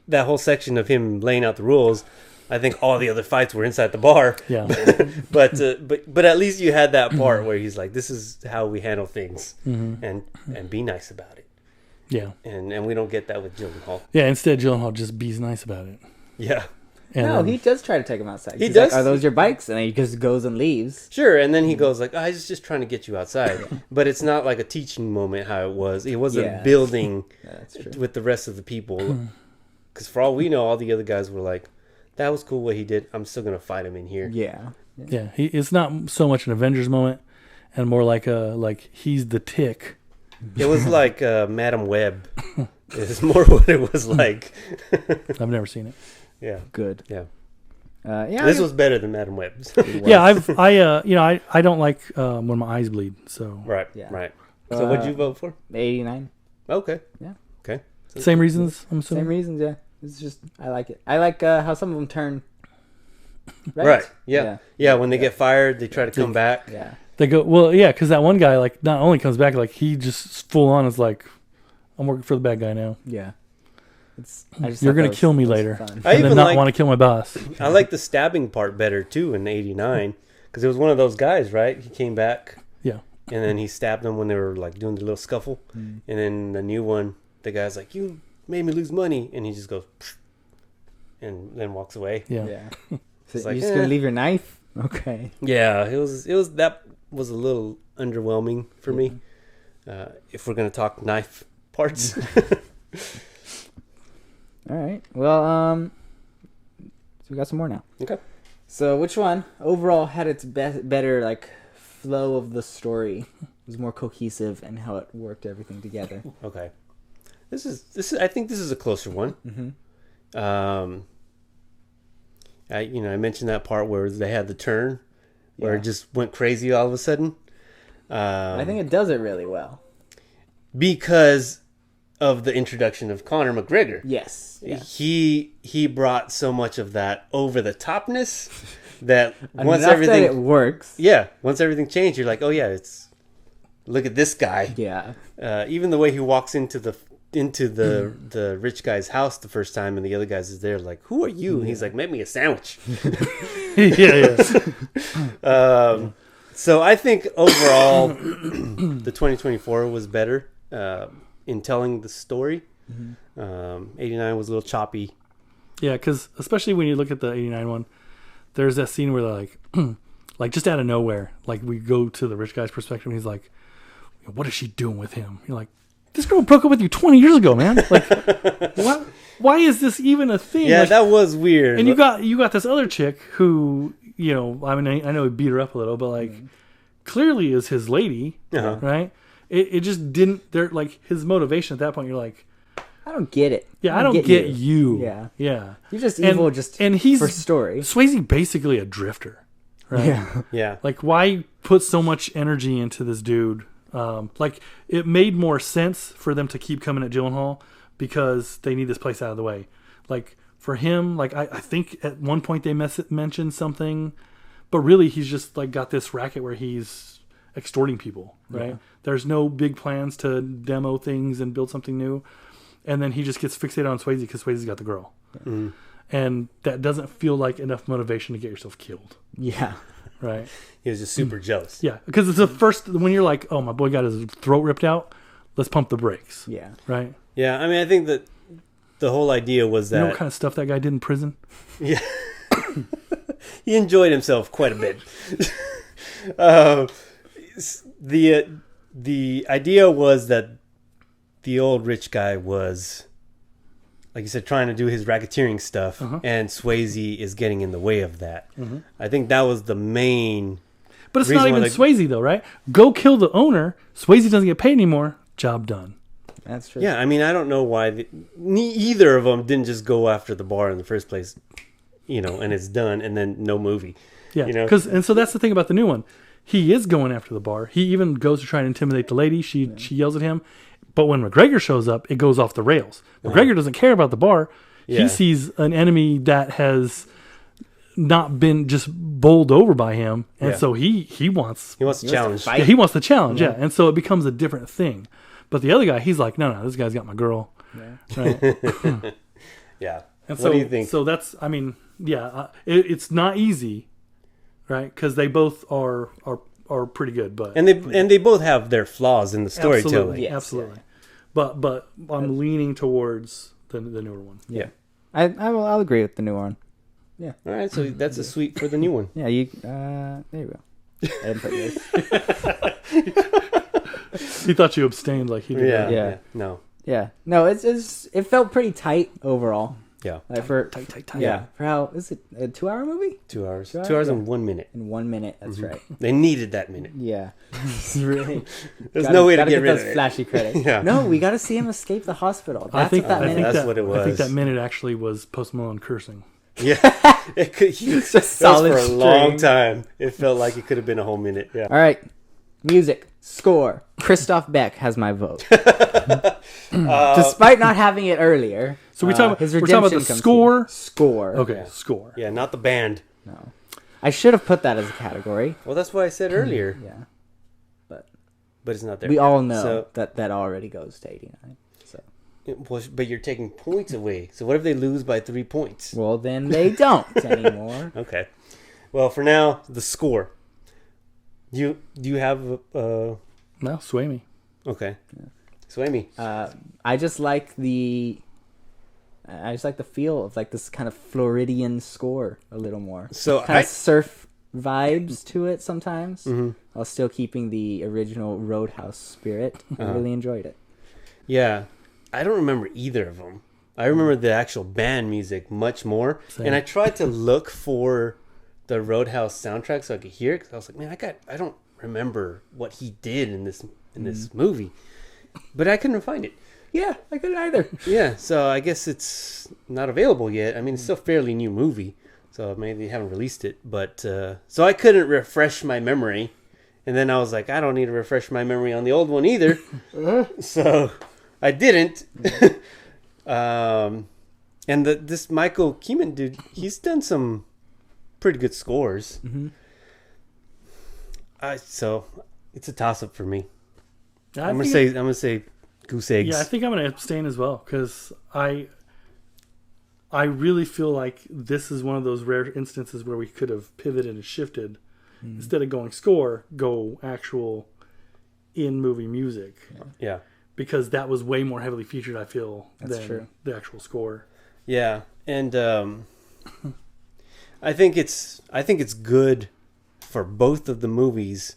that whole section of him laying out the rules, I think all the other fights were inside the bar. Yeah. but at least you had that part where he's like, this is how we handle things, and be nice about it. Yeah. And we don't get that with Gyllenhaal. Yeah, instead Gyllenhaal just be's nice about it. Yeah. And he does try to take him outside. He does. Like, are those your bikes? And then he just goes and leaves. Sure, and then he goes like, I was just trying to get you outside. But it's not like a teaching moment how it was. It wasn't building with the rest of the people. Because for all we know, all the other guys were like, that was cool what he did. I'm still going to fight him in here. Yeah. It's not so much an Avengers moment and more like he's the Tick. It was like Madam Web is more what it was like. I've never seen it. Yeah. Good. Yeah. Yeah. This was better than Madam Web's. Yeah, I don't like when my eyes bleed. So Right. Yeah. Right. So what'd you vote for? 89. Okay. Yeah. Okay. same reasons. I'm assuming. Same reasons. Yeah. It's just I like it. I like how some of them turn. Right. Yeah. Yeah. When they get fired, they try to come back. Yeah. They go, well, yeah, because that one guy, like, not only comes back, like, he just full on is like, I'm working for the bad guy now. Yeah. You're going to kill me later. Fun. I And then even not want to kill my boss. I like the stabbing part better too in '89 because it was one of those guys, right? He came back. Yeah. And then he stabbed them when they were like doing the little scuffle. And then the new one, the guy's like, "You made me lose money," and he just goes, pfft, and then walks away. Yeah. Yeah. It's So like, you're just gonna leave your knife? Okay. Yeah, it was that was a little underwhelming for me. If we're gonna talk knife parts. All right. Well, so we got some more now. Okay. So which one overall had its better like flow of the story? Was more cohesive and how it worked everything together. Okay. This is. I think this is a closer one. Mm-hmm. I mentioned that part where they had the turn, where Yeah. it just went crazy all of a sudden. I think it does it really well. Because of the introduction of Conor McGregor. Yes. Yeah. He brought so much of that over the topness that once Enough everything that it works. once everything changed, you're like, oh yeah, it's look at this guy. Yeah. Even the way he walks into the rich guy's house the first time, and the other guys is there, like, who are you? And he's like, make me a sandwich. Yeah. So I think overall, the 2024 was better in telling the story. 89 was a little choppy. Yeah, because especially when you look at the 89 one, there's that scene where they're like, like just out of nowhere, like we go to the rich guy's perspective, and he's like, what is she doing with him? You're like, this girl broke up with you 20 years ago, man. Like, what? Why is this even a thing? Yeah, like, that was weird. And you got this other chick who, I mean, I know he beat her up a little, but like, clearly is his lady, right? It just didn't. They're like his motivation at that point. You're like, I don't get it. yeah, I don't get you. Yeah. Yeah. You're just evil, and he's for story. Swayze basically a drifter, right? Yeah. Yeah. Like, why put so much energy into this dude? Like, it made more sense for them to keep coming at Gyllenhaal because they need this place out of the way. Like, for him, like, I think at one point they mentioned something, but really he's just, like, got this racket where he's extorting people, right? Yeah. There's no big plans to demo things and build something new. And then he just gets fixated on Swayze because Swayze's got the girl. Mm-hmm. And that doesn't feel like enough motivation to get yourself killed. Yeah. Right. He was just super jealous. Yeah. Because it's the first, when you're like, oh, my boy got his throat ripped out, let's pump the brakes. Yeah. Right. Yeah. I mean, I think that the whole idea was that. You know what kind of stuff that guy did in prison? Yeah. He enjoyed himself quite a bit. The idea was that the old rich guy was, like you said, trying to do his racketeering stuff, and Swayze is getting in the way of that. I think that was the main. But it's not even Swayze, though, right? Go kill the owner. Swayze doesn't get paid anymore. Job done. That's true. Yeah, I mean, I don't know why either of them didn't just go after the bar in the first place, and it's done, and then no movie. Yeah, and so that's the thing about the new one. He is going after the bar. He even goes to try and intimidate the lady. She yells at him. But when McGregor shows up, it goes off the rails. McGregor doesn't care about the bar. Yeah. He sees an enemy that has not been just bowled over by him, and so he wants to challenge. Yeah, he wants the challenge. Yeah, and so it becomes a different thing. But the other guy, he's like, no, this guy's got my girl. Yeah. Right? Yeah. And what do you think? So that's, I mean, yeah, it's not easy, right? Because they both are pretty good, but and they both have their flaws in the storytelling. Absolutely, yes, absolutely. Yeah. But I'm leaning towards the newer one. Yeah, I'll agree with the new one. Yeah. All right, so that's a sweep for the new one. Yeah, there you go. I didn't put yours. He thought you abstained like he did. Yeah. No. Yeah. No, it felt pretty tight overall. Yeah. Like for Tight. Yeah. For how is it a 2-hour movie? 2 hours. 2 hours? 2 hours Yeah. and 1 minute. In 1 minute. That's right. They needed that minute. Yeah. It's really. There's no way to gotta get rid those of it. flashy credits. Yeah. No, we got to see him escape the hospital. That's think what that minute. that's what it was. I think that minute actually was Post Malone cursing. Yeah. It could. It's just That was solid for a long string. time. It felt like it could have been a whole minute. Yeah. All right. Music score. Christophe Beck has my vote. Despite not having it earlier. So we're talking his about the redemption comes score. here. Score. Okay, Yeah. score. Yeah, not the band. No. I should have put that as a category. Well, that's what I said earlier. Yeah. But But it's not there. we all know So, that already goes to 89. So but you're taking points away. So what if they lose by 3 points? well, then they don't anymore. Okay. Well, for now, the score. Do you have No, sway me. okay. So Amy. I just like the feel of like this kind of Floridian score a little more. So Kind of surf vibes to it sometimes, while still keeping the original RoadHouse spirit. I really enjoyed it. yeah, I don't remember either of them. I remember the actual band music much more, Same. and I tried to look for the RoadHouse soundtrack so I could hear it. Cause I was like, man, I don't remember what he did in this movie, but I couldn't find it. Yeah, I couldn't either. Yeah, so I guess it's not available yet. I mean, it's still a fairly new movie, so maybe they haven't released it. But so I couldn't refresh my memory, and then I was like, I don't need to refresh my memory on the old one either. So I didn't. And this Michael Keeman dude, he's done some pretty good scores. So it's a toss up for me. I'm gonna say Goose Eggs. Yeah, I think I'm going to abstain as well because I really feel like this is one of those rare instances where we could have pivoted and shifted. Instead of going score, go actual in-movie music. Yeah. Because that was way more heavily featured, I feel, than true. the actual score. Yeah, and I think it's good for both of the movies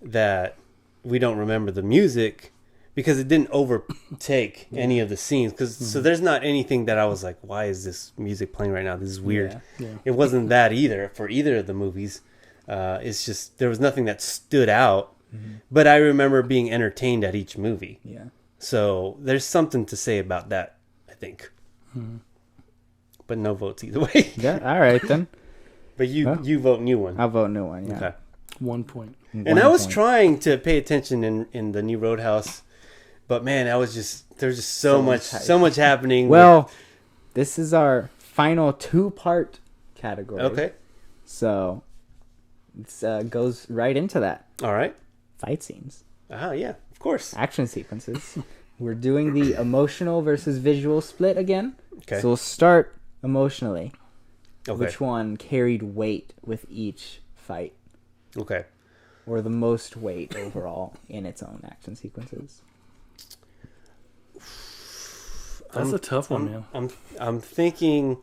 that we don't remember the music because it didn't overtake any of the scenes. So there's not anything that I was like, why is this music playing right now? This is weird. Yeah. It wasn't that either for either of the movies. It's just there was nothing that stood out. But I remember being entertained at each movie. Yeah. So there's something to say about that, I think. But no votes either way. Yeah. All right then. But you vote new one. I'll vote new one. Yeah. Okay. 1 point. And I was trying to pay attention in the new RoadHouse, but man, there's just so much happening. Well, this is our final 2-part category. Okay. So it goes right into that. All right. Fight scenes. Yeah, of course. Action sequences. We're doing the emotional versus visual split again. Okay. So we'll start emotionally. Okay. Which one carried weight with each fight? Okay. Or the most weight overall in its own action sequences? That's a tough one, man. I'm thinking.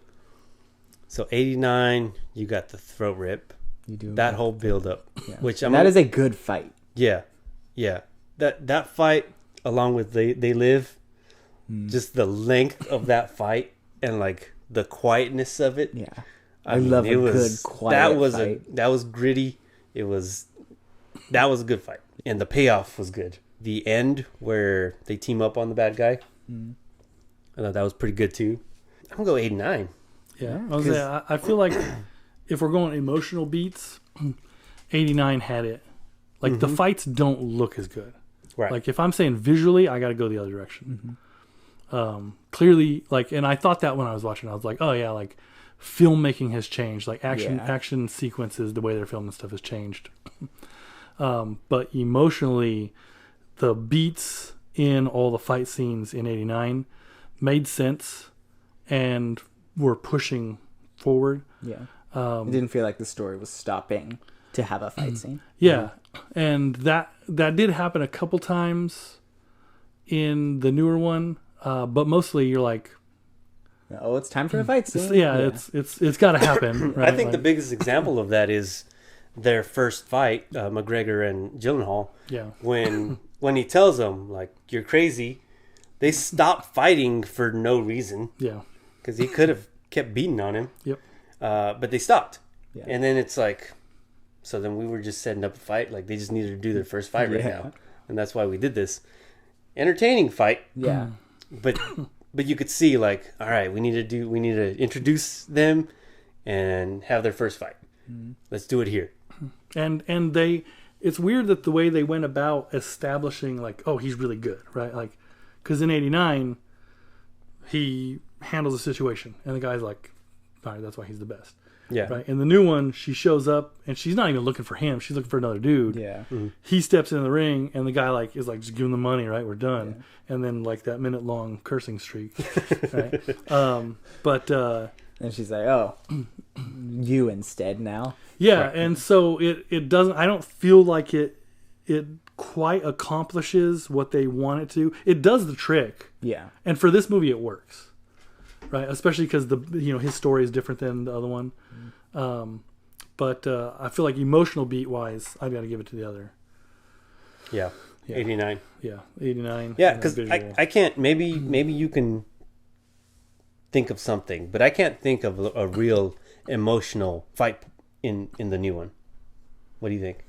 So 89, you got the throat rip. You do That whole build up, yeah. which that is a good fight. Yeah. That fight along with They Live, just the length of that fight and like the quietness of it. Yeah. I mean, love it a was, good quiet fight. That was gritty. That was a good fight, and the payoff was good. The end where they team up on the bad guy, I thought that was pretty good too. I'm gonna go 89. Yeah, I feel like if we're going emotional beats, 89 had it. Like the fights don't look as good. Right. Like if I'm saying visually, I got to go the other direction. Clearly, like, and I thought that when I was watching, I was like, oh yeah, like filmmaking has changed. Like action sequences, the way they're filming stuff has changed. But emotionally, the beats in all the fight scenes in 89 made sense and were pushing forward. Yeah. It didn't feel like the story was stopping to have a fight scene. Yeah. And that did happen a couple times in the newer one. But mostly you're like, oh, it's time for a fight scene. It's got to happen. Right? I think the biggest example of that is their first fight, McGregor and Gyllenhaal. Yeah. When he tells them like you're crazy, they stop fighting for no reason. Yeah. because he could have kept beating on him. Yep. But they stopped. Yeah. And then it's like, so then we were just setting up a fight. Like they just needed to do their first fight right now, and that's why we did this entertaining fight. Yeah. But you could see like, all right, we need to introduce them and have their first fight. Let's do it here. And it's weird that the way they went about establishing like, oh, he's really good, right? Like, because in '89 he handles the situation, and the guy's like, all right, that's why he's the best. Yeah. Right. In the new one, she shows up and she's not even looking for him. She's looking for another dude. Yeah. Mm-hmm. He steps in the ring and the guy like is like, just give him the money, right? We're done. Yeah. And then like that minute-long cursing streak. Right. And she's like, oh, you instead now. Yeah. Right. And so it doesn't. I don't feel like it quite accomplishes what they want it to. It does the trick. Yeah. And for this movie, it works. Right, especially because his story is different than the other one, but I feel like emotional beat wise, I've got to give it to the other. Yeah. 89. Yeah, 89. Yeah, because I can't. Maybe you can think of something, but I can't think of a real emotional fight in the new one. What do you think?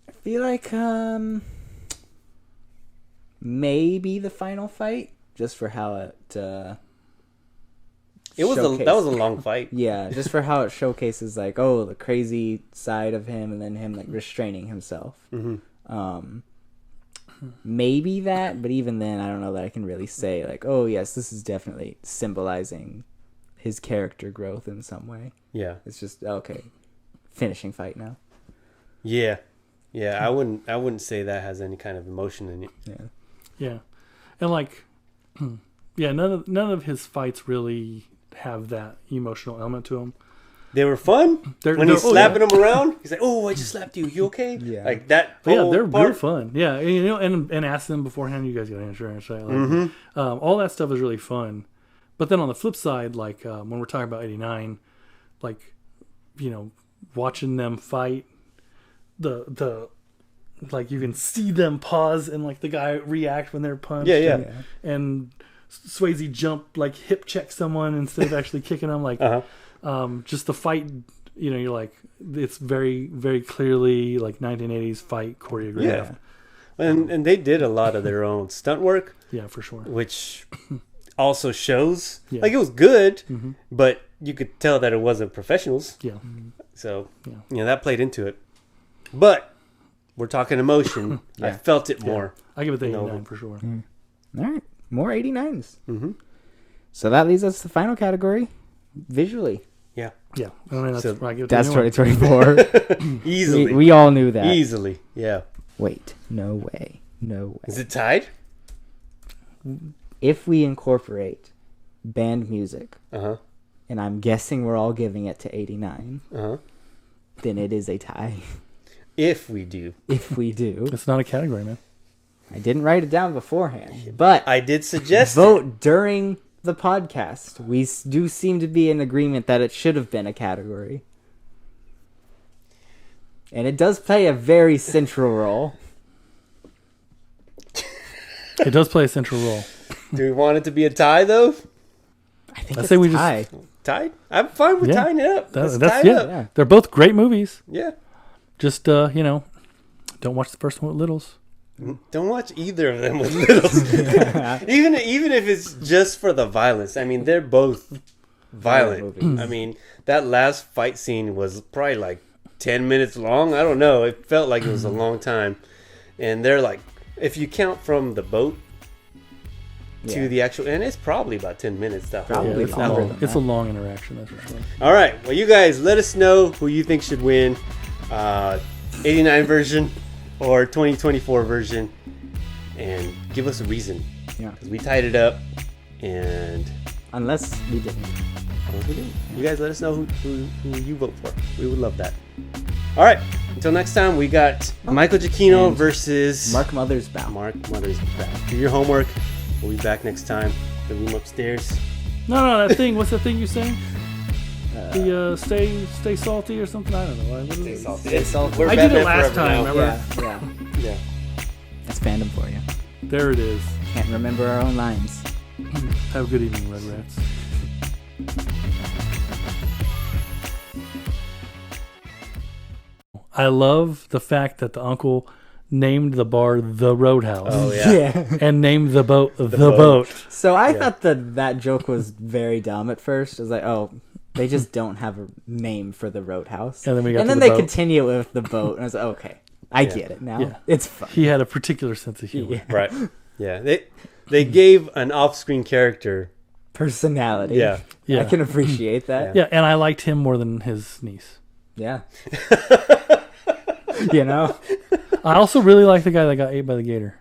I feel like maybe the final fight, just for how it. That was a long fight. Yeah, just for how it showcases like, oh, the crazy side of him, and then him like restraining himself. Mm-hmm. Maybe that, but even then, I don't know that I can really say like, oh yes, this is definitely symbolizing his character growth in some way. Yeah, it's just okay, finishing fight now. Yeah, I wouldn't say that has any kind of emotion in it. Yeah, and like, yeah, none of his fights really have that emotional element to them. They were fun when he's slapping him around. He's like, "Oh, I just slapped you. You okay?" Yeah, like that. Yeah, they're real fun. Yeah, and ask them beforehand. You guys got insurance, right? Like, all that stuff is really fun. But then on the flip side, like when we're talking about '89, like watching them fight, the like you can see them pause and like the guy react when they're punched. Yeah. And Swayze jump like hip check someone instead of actually kicking them. Like just the fight, you're like, it's very, very clearly like 1980s fight choreographed. Yeah. And they did a lot of their own stunt work. Yeah, for sure. Which also shows like it was good, but you could tell that it wasn't professionals. Yeah. So that played into it. But we're talking emotion. I felt it more. I give it the 89 for sure. All right. More 89s. Mm-hmm. So that leads us to the final category, visually. Yeah. I mean, that's where I give it that's 2024. Easily. We all knew that. Easily. Yeah. Wait. No way. Is it tied? If we incorporate band music, and I'm guessing we're all giving it to 89, then it is a tie. If we do. It's not a category, man. I didn't write it down beforehand, but I did suggest vote during the podcast. We do seem to be in agreement that it should have been a category. And it does play a very central role. It does play a central role. Do we want it to be a tie, though? I think it's a tie. Tied? I'm fine with tying it up. That's tied up. Yeah. They're both great movies. Yeah. Just, don't watch the first one with littles. Don't watch either of them with littles. even if it's just for the violence. I mean, they're both violent. I mean, that last fight scene was probably like 10 minutes long. I don't know. It felt like it was a long time. And they're like, if you count from the boat to the actual, and it's probably about 10 minutes. Probably it's a long interaction, that's for sure. All right. Well, you guys, let us know who you think should win. 89 version or 2024 version, and give us a reason. Yeah, because we tied it up, and unless we didn't, you guys let us know who you vote for. We would love that. All right, until next time, we got Michael Giacchino versus Mark Mothersbaugh. Do your homework. We'll be back next time. The room upstairs. No, that thing. What's the thing you're saying? The stay salty or something. I don't know. Stay salty. Stay salty. I did it last time. Remember? Yeah. That's fandom for you. There it is. Can't remember our own lines. Have a good evening, Red Rats. I love the fact that the uncle named the bar the RoadHouse. Oh yeah. And named the boat the boat. So I thought that joke was very dumb at first. I was like, oh, they just don't have a name for the RoadHouse. And then they continue with the boat. And I was like, okay, I get it now. Yeah. It's fun. He had a particular sense of humor. Yeah. Right. Yeah. They gave an off-screen character personality. Yeah. I can appreciate that. Yeah, and I liked him more than his niece. Yeah. You know? I also really like the guy that got ate by the gator.